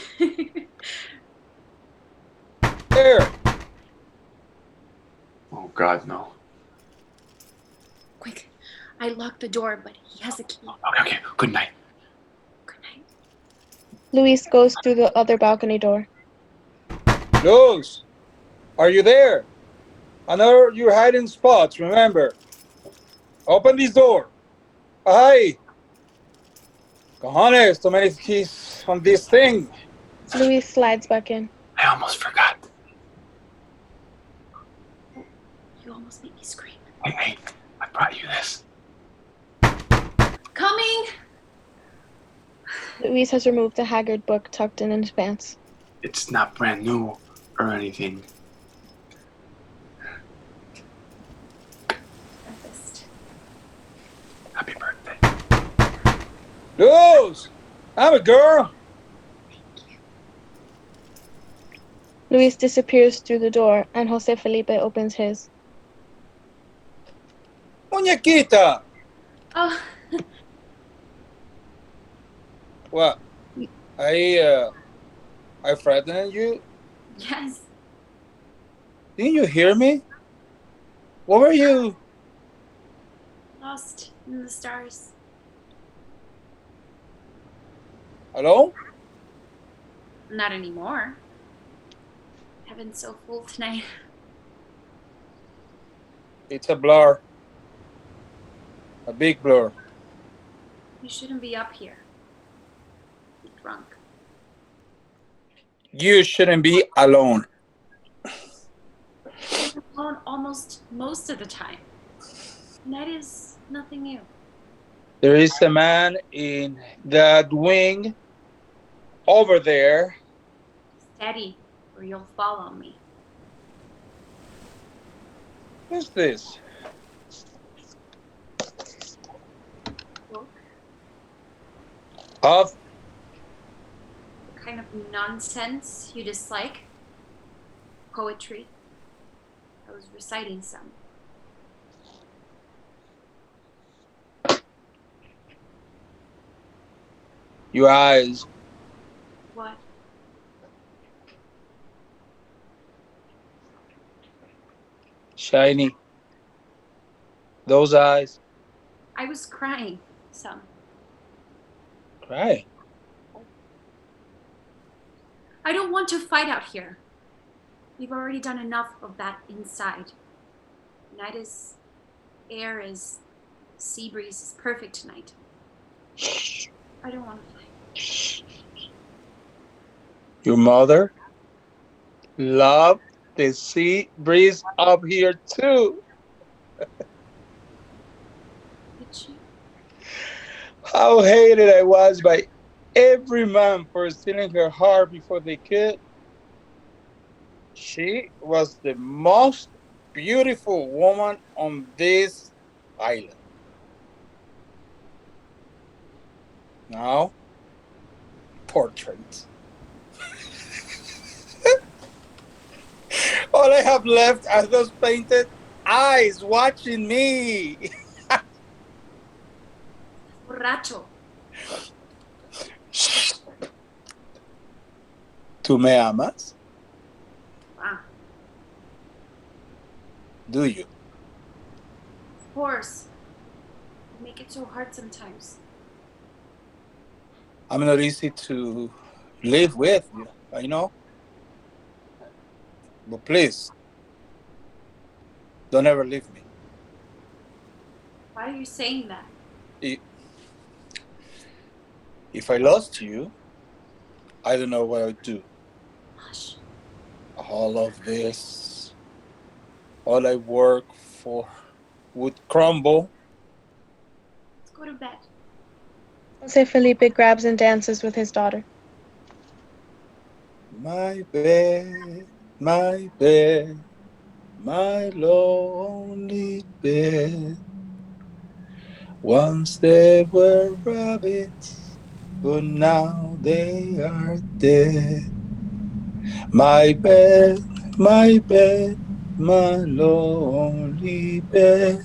There. Oh, God, no. Quick, I locked the door, but he has a key. Okay. Good night. Good night. Luis goes through the other balcony door. Luz, are you there? I know you're hiding spots, remember. Open this door. Ay. Cojones, too many keys on this thing. Luis slides back in. I almost forgot. You almost made me scream. Hey, I brought you this. Coming! Luis has removed a haggard book tucked in his pants. It's not brand new or anything. Breakfast. Happy birthday. Luz, I'm a girl. Luis disappears through the door, and Jose Felipe opens his. Muñequita. Oh, What? I frightened you? yes. Didn't you hear me? What were you? Lost in the stars. Alone? Not anymore. Heaven's so full tonight. It's a blur. A big blur. You shouldn't be up here. You're drunk. You shouldn't be alone. I'm alone almost most of the time. And that is nothing new. There is a man in that wing over there. Steady, or you'll fall on me. Who's this? Book? Of The kind of nonsense you dislike? Poetry? I was reciting some. your eyes. What? Shiny. Those eyes. I was crying some. Crying. I don't want to fight out here. We've already done enough of that inside. Night is, air is, sea breeze is perfect tonight. I don't want to fight. Your mother loved the sea breeze up here too. Did she? How hated I was by every man for stealing her heart before they could. She was the most beautiful woman on this island. Now, portrait. All I have left are those painted eyes watching me. Borracho. ¿Tú me amas? Wow. Do you? Of course. You make it so hard sometimes. I'm not easy to live with, I know. But please, don't ever leave me. Why are you saying that? If I lost you, I don't know what I'd do. Hush. All of this, all I work for would crumble. Let's go to bed. Jose Felipe grabs and dances with his daughter. My bed, my bed, my lonely bed. Once there were rabbits, but now they are dead. My bed, my bed, my lonely bed.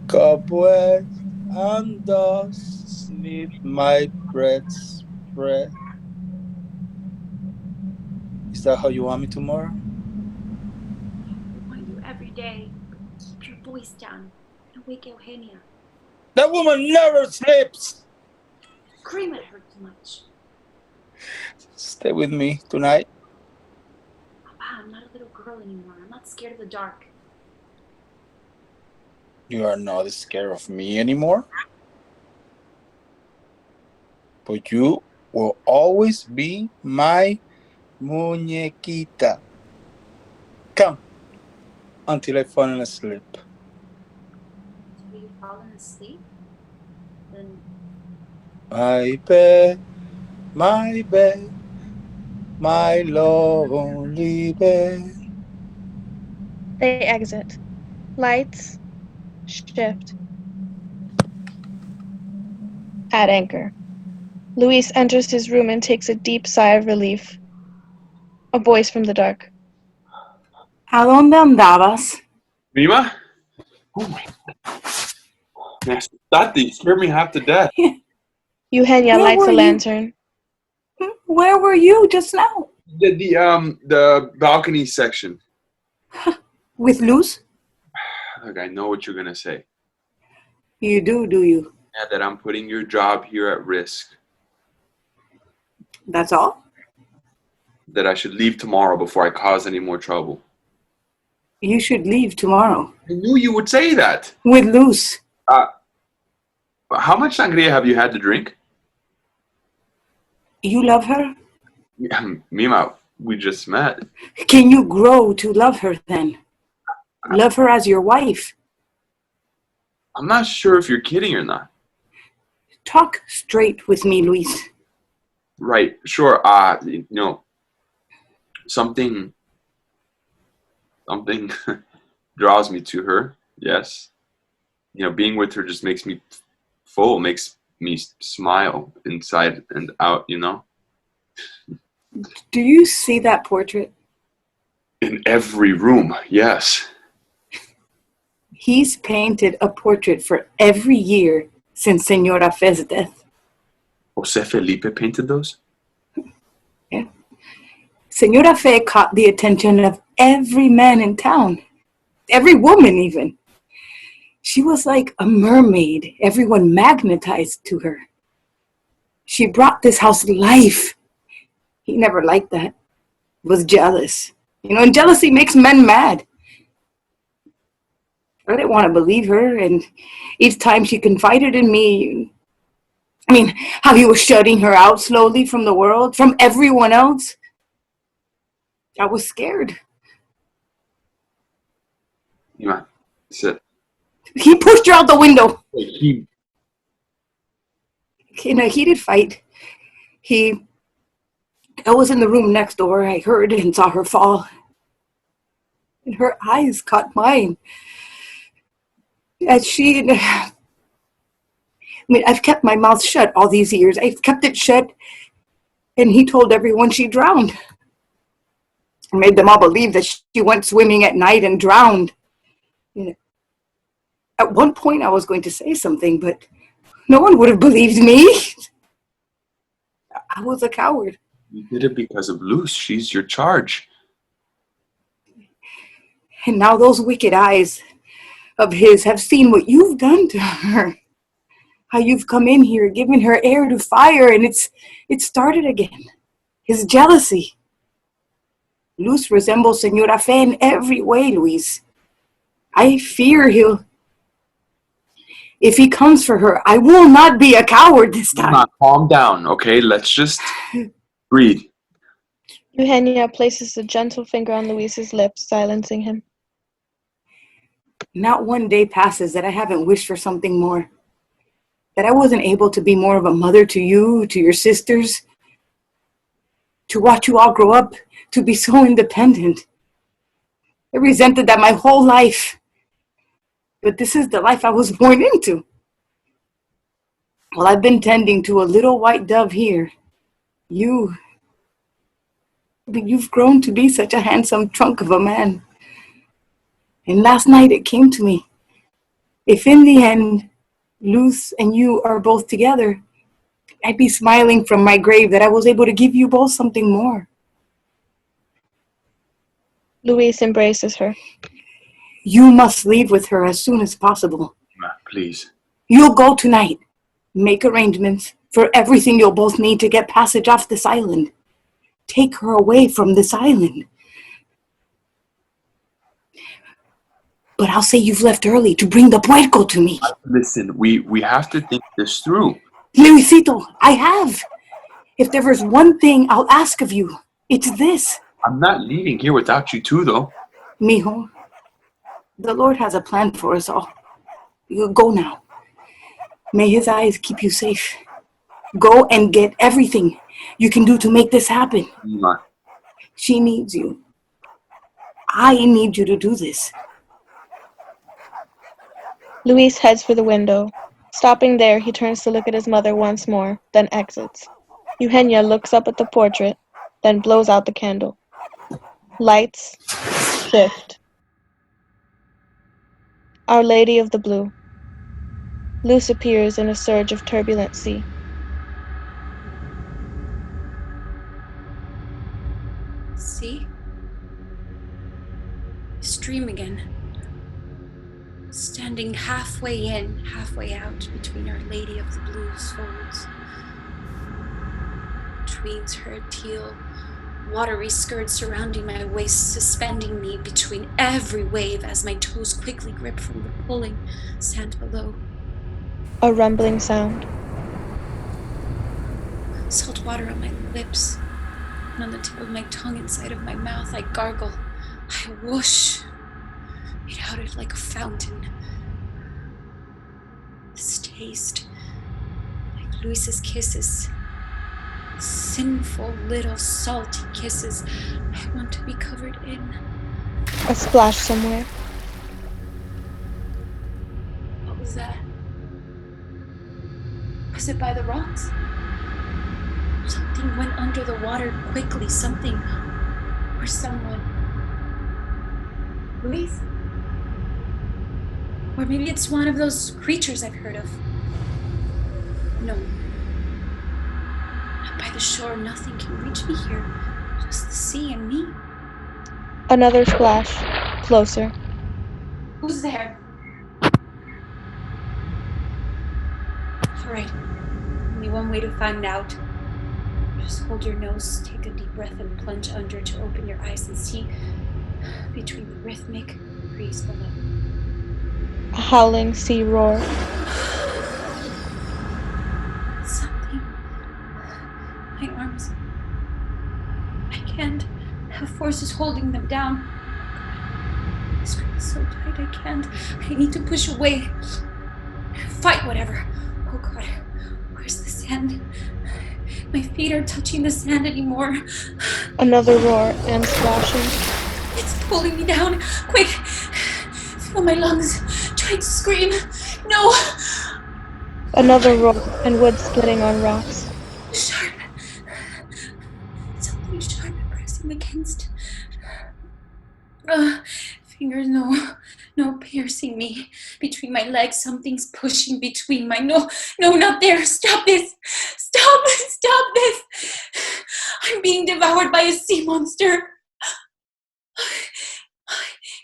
Cobweb and dust sneath my bedspread. Is that how you want me tomorrow? I want you every day. Keep your voice down. And wake Eugenia. That woman never sleeps. Scream at her too much. Stay with me tonight. Papa, I'm not a little girl anymore. I'm not scared of the dark. You are not scared of me anymore. But you will always be my muñequita. Come until I fall asleep. So you've fallen asleep? Then My bed, my bed, my lonely bed. They exit. Lights shift. At anchor. Luis enters his room and takes a deep sigh of relief. A voice from the dark. ¿A dónde andabas? Mima? Oh my God. That thing scared me half to death. Eugenia Where lights were a you? lantern. Where were you just now? The balcony section. With Luz? Look, I know what you're gonna say. You do you? Yeah, that I'm putting your job here at risk. That's all? That I should leave tomorrow before I cause any more trouble. You should leave tomorrow. I knew you would say that. With Luz. How much sangria have you had to drink? You love her? Mima, we just met. Can you grow to love her then? Love her as your wife. I'm not sure if you're kidding or not. Talk straight with me, Luis. Right, sure. Something draws me to her. Yes. Being with her just makes me full, makes me smile inside and out, Do you see that portrait? In every room, yes. He's painted a portrait for every year since Senora Fe's death. Jose Felipe painted those? Yeah. Senora Fe caught the attention of every man in town. Every woman, even. She was like a mermaid. Everyone magnetized to her. She brought this house life. He never liked that. Was jealous. And jealousy makes men mad. I didn't want to believe her, and each time she confided in me, how he was shutting her out slowly from the world, from everyone else, I was scared. Yeah, sit. He pushed her out the window. He In a heated fight, I was in the room next door. I heard and saw her fall. And her eyes caught mine. As I've kept my mouth shut all these years. I've kept it shut. And he told everyone she drowned. I made them all believe that she went swimming at night and drowned. At one point I was going to say something, but no one would have believed me. I was a coward. You did it because of Luz. She's your charge. And now those wicked eyes of his have seen what you've done to her. How you've come in here, given her air to fire, and it started again. His jealousy. Luz resembles Senora Fe in every way, Luis. I fear if he comes for her, I will not be a coward this time. Calm down, okay? Let's just breathe. Eugenia places a gentle finger on Luis's lips, silencing him. Not one day passes that I haven't wished for something more. That I wasn't able to be more of a mother to you, to your sisters. To watch you all grow up, to be so independent. I resented that my whole life. But this is the life I was born into. Well, I've been tending to a little white dove here. But you've grown to be such a handsome trunk of a man. And last night it came to me. If in the end, Luz and you are both together, I'd be smiling from my grave that I was able to give you both something more. Luis embraces her. You must leave with her as soon as possible. Please. You'll go tonight. Make arrangements for everything you'll both need to get passage off this island. Take her away from this island. But I'll say you've left early to bring the puerco to me. Listen, we have to think this through. Luisito, I have. If there is one thing I'll ask of you, it's this. I'm not leaving here without you too, though. Mijo, the Lord has a plan for us all. You go now. May his eyes keep you safe. Go and get everything you can do to make this happen. Ma. She needs you. I need you to do this. Luis heads for the window. Stopping there, he turns to look at his mother once more, then exits. Eugenia looks up at the portrait, then blows out the candle. Lights shift. Our Lady of the Blue. Luz appears in a surge of turbulent sea. See? Stream again. Standing halfway in, halfway out between Our Lady of the Blue's folds. Between her teal, watery skirts surrounding my waist, suspending me between every wave as my toes quickly grip from the pulling sand below. A rumbling sound. Salt water on my lips, and on the tip of my tongue inside of my mouth, I gargle. I whoosh. It outed like a fountain. This taste, like Luis's kisses, sinful little salty kisses I want to be covered in. A splash somewhere. What was that? Was it by the rocks? Something went under the water quickly. Something or someone. Luis? Or maybe it's one of those creatures I've heard of. No. Not by the shore. Nothing can reach me here. Just the sea and me. Another splash. Closer. Who's there? Alright. Only one way to find out. Just hold your nose, take a deep breath, and plunge under to open your eyes and see between the rhythmic breeze below. A howling sea roar. Something. My arms. I can't have forces holding them down. This grip is so tight I can't. I need to push away. Fight whatever. Oh God. Where's the sand? My feet aren't touching the sand anymore. Another roar and splashing. It's pulling me down. Quick. Fill my lungs. Trying to scream. No. Another roar and wood splitting on rocks. Sharp. Something sharp pressing against. Fingers, no piercing me. between my legs. Something's pushing between my... No, not there. Stop this. Stop this. I'm being devoured by a sea monster.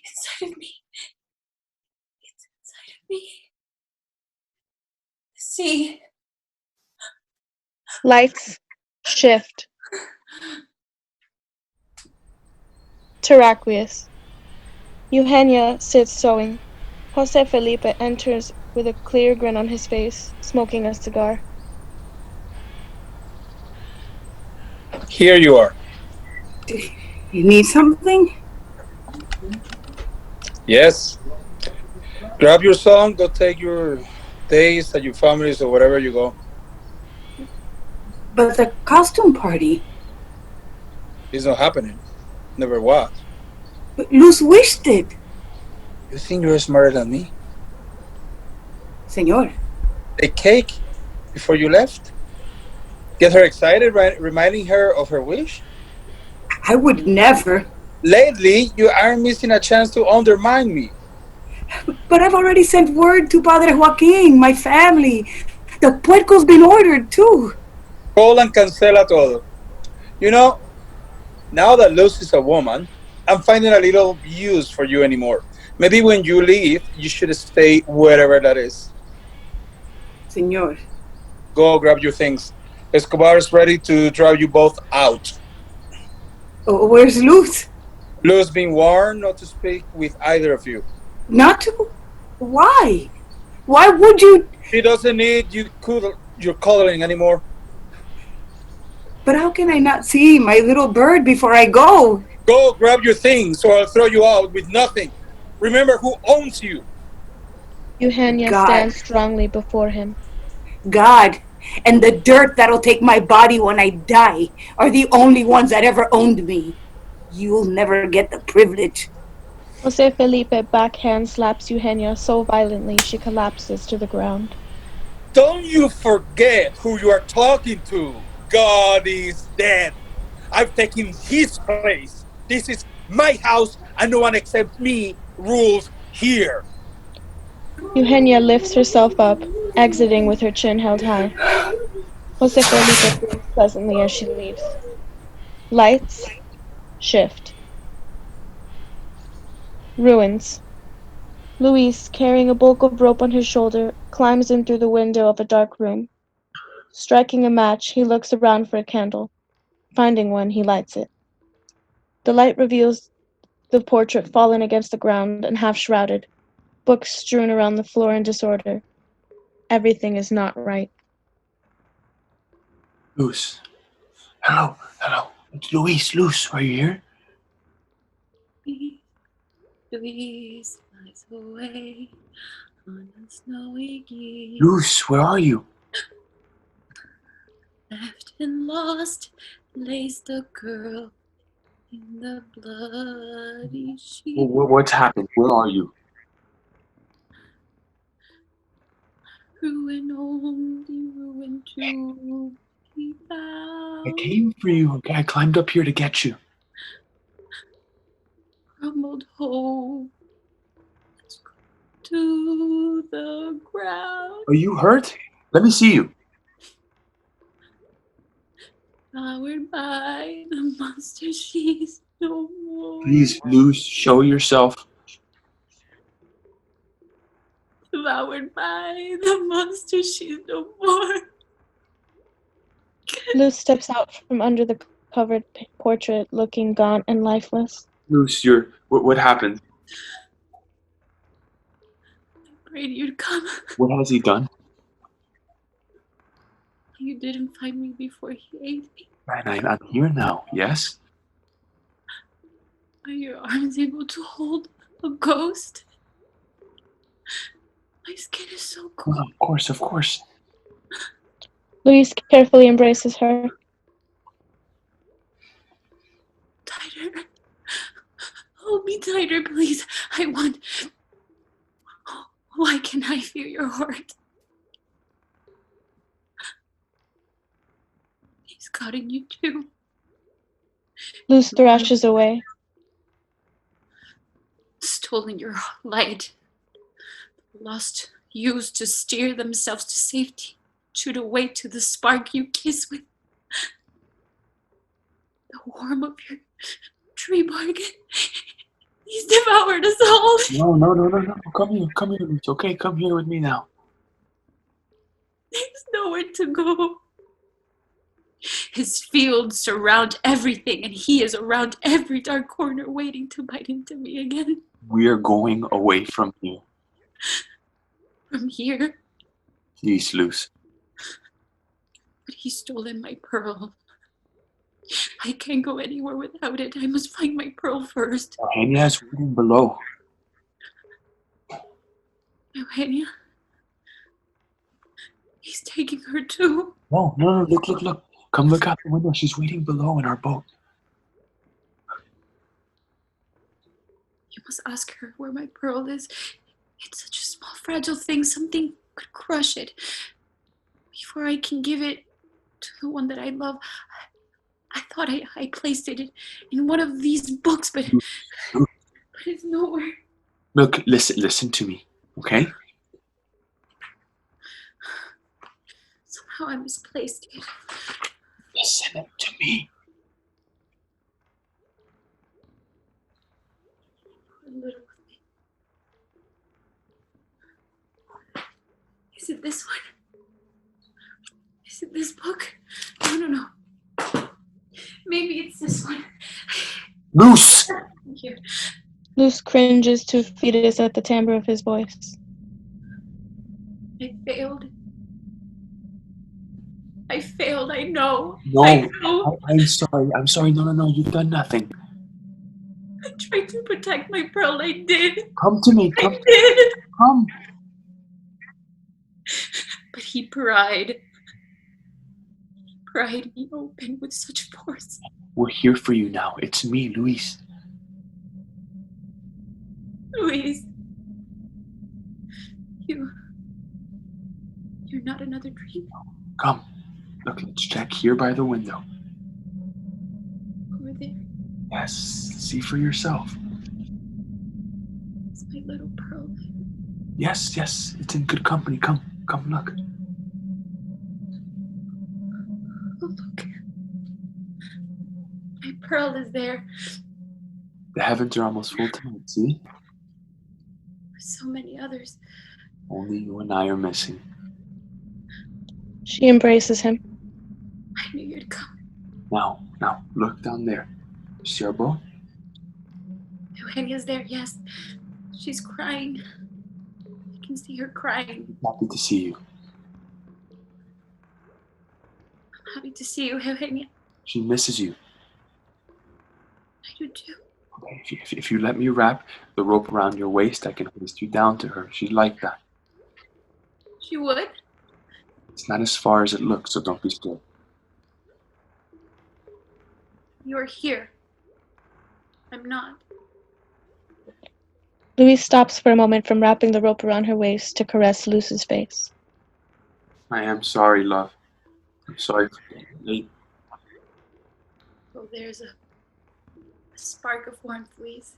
Inside of me. It's inside of me. The sea. Lights shift. Terraqueous. Eugenia sits sewing. Jose Felipe enters with a clear grin on his face, smoking a cigar. Here you are. You need something? Yes. Grab your son, go take your days at your families or wherever you go. But the costume party. It's not happening. Never was. But Luz wished it. You think you're smarter than me? Senor. A cake before you left? Get her excited, right? Reminding her of her wish? I would never. Lately, you aren't missing a chance to undermine me. But I've already sent word to Padre Joaquin, my family. The puerco's been ordered too. Call and cancela todo. You know, now that Luz is a woman, I'm finding a little use for you anymore. Maybe when you leave, you should stay wherever that is. Senor. Go grab your things. Escobar is ready to drive you both out. Oh, where's Luz? Luz been warned not to speak with either of you. Not to? Why? Why would you? She doesn't need your cuddling anymore. But how can I not see my little bird before I go? Go grab your things or I'll throw you out with nothing. Remember who owns you. Eugenia God. stands strongly before him. God and the dirt that'll take my body when I die are the only ones that ever owned me. You'll never get the privilege. Jose Felipe backhand slaps Eugenia so violently she collapses to the ground. Don't you forget who you are talking to. God is dead. I've taken his place. This is my house and no one except me rules here. Eugenia lifts herself up, exiting with her chin held high. Jose Felipe grins pleasantly as she leaves. Lights shift. Ruins. Luis, carrying a bulk of rope on his shoulder, climbs in through the window of a dark room. Striking a match, he looks around for a candle. Finding one, he lights it. The light reveals the portrait fallen against the ground and half shrouded, books strewn around the floor in disorder. Everything is not right. Luz. Hello. It's Luz, are you here? Luis flies away on a snowy geese. Luz, where are you? Left and lost lays the girl in the bloody sheet. What's happened? Where are you? Ruin only, ruin to be found. I came for you. I climbed up here to get you. Crumbled hope to the ground. Are you hurt? Let me see you. Devoured by the monster, she's no more. Please, Luz, show yourself. Devoured by the monster, she's no more. Luz steps out from under the covered portrait, looking gaunt and lifeless. Luz, what happened? I prayed you'd come. What has he done? You didn't find me before he ate me. Man, I'm here now, yes? Are your arms able to hold a ghost? My skin is so cold. Oh, of course. Luis carefully embraces her. Tighter. Hold me tighter, please. I want... Why can I feel your heart? He's cutting you too. Luz thrashes away. Stolen your light. Lost used to steer themselves to safety, chewed away to the spark you kiss with. The warmth of your tree bark. He's devoured us all. No. Come here. It's okay. Come here with me now. There's nowhere to go. His fields surround everything, and he is around every dark corner waiting to bite into me again. We are going away from here. From here? Please, Luz. But he's stolen my pearl. I can't go anywhere without it. I must find my pearl first. Eugenia is waiting below. Eugenia? He's taking her too. No. Look. Come look out the window. She's waiting below in our boat. You must ask her where my pearl is. It's such a small, fragile thing. Something could crush it. Before I can give it to the one that I love, I thought I placed it in one of these books, but it's nowhere. Look, listen to me, okay? Somehow I misplaced it. Listen to me. A little with me. Is it this one? Is it this book? No. Maybe it's this one. Luz! Here. Luz cringes to fetus at the timbre of his voice. I failed. I know. No, I know. I'm sorry. No. You've done nothing. I tried to protect my pearl. I did. Come to me. I did. Come. But he pried me open with such force. We're here for you now. It's me, Luis. Luis. You're not another dream. Come. Look, let's check here by the window. Over there. Yes, see for yourself. It's my little pearl. Yes, it's in good company. Come look. Oh, look. My pearl is there. The heavens are almost full tonight, see? There's so many others. Only you and I are missing. She embraces him. I knew you'd come. Now, look down there. See our boat? Eugenia's there, yes. She's crying. I can see her crying. Happy to see you. I'm happy to see you, Eugenia. She misses you. I do too. Okay, if you let me wrap the rope around your waist, I can hoist you down to her. She'd like that. She would? It's not as far as it looks, so don't be scared. You're here. I'm not. Luis stops for a moment from wrapping the rope around her waist to caress Luz's face. I am sorry, love. I'm sorry for being late. Oh, there's a spark of warmth, Luis.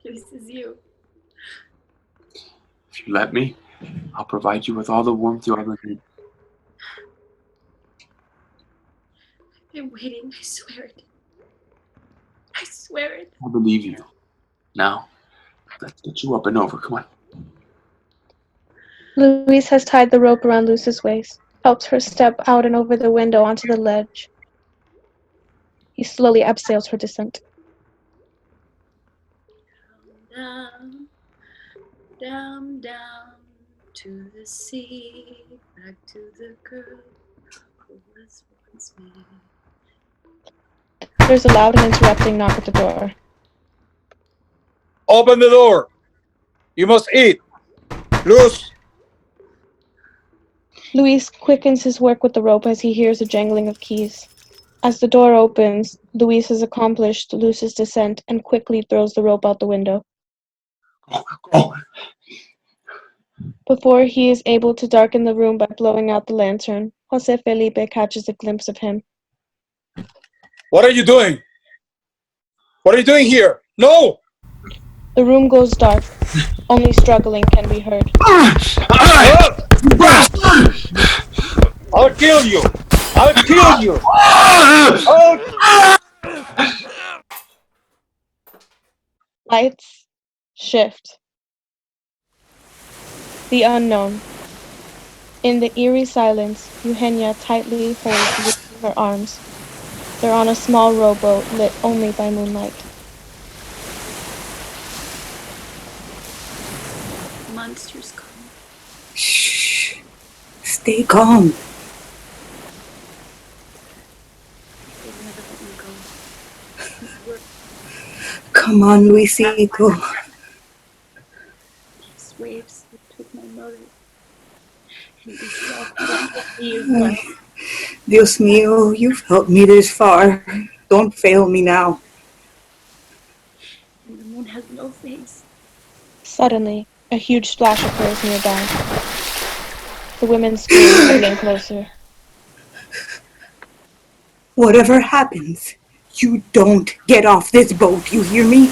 Luis is you. If you let me, I'll provide you with all the warmth you ever need. I've been waiting, I swear it. I swear it. I believe you. Now, let's get you up and over. Come on. Luis has tied the rope around Luz's waist, helps her step out and over the window onto the ledge. He slowly abseils her descent. Down, down, down to the sea, back to the girl who was once me. There's a loud and interrupting knock at the door. Open the door. You must eat. Luz. Luis quickens his work with the rope as he hears a jangling of keys. As the door opens, Luis has accomplished Luz's descent and quickly throws the rope out the window. Go. Before he is able to darken the room by blowing out the lantern, Jose Felipe catches a glimpse of him. What are you doing? What are you doing here? No! The room goes dark. Only struggling can be heard. I'll kill you! I'll kill you! Lights shift. The unknown. In the eerie silence, Eugenia tightly holds Luke in her arms. They're on a small rowboat lit only by moonlight. Monsters come. Shh. Stay calm. They'll never let me go. Come on, Luisito. These waves that took my mother. And these rock that me as well. Dios mío, you've helped me this far. Don't fail me now. And the moon has no face. Suddenly, a huge splash occurs nearby. The women scream, getting closer. Whatever happens, you don't get off this boat, you hear me?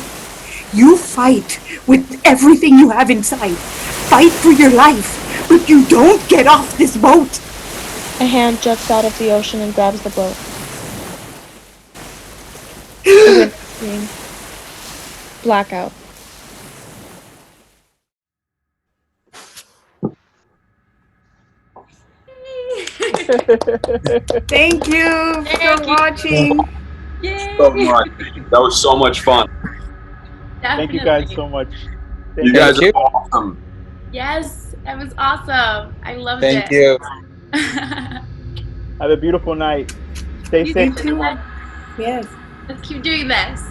You fight with everything you have inside. Fight for your life, but you don't get off this boat. A hand juts out of the ocean and grabs the boat. The women scream. Blackout. Thank you for watching. Yay! So much. That was so much fun. Thank you guys so much. You guys are awesome. Yes, that was awesome. I loved Thank it. you. Have a beautiful night. Stay You safe, too. everyone. Yes. Let's keep doing this.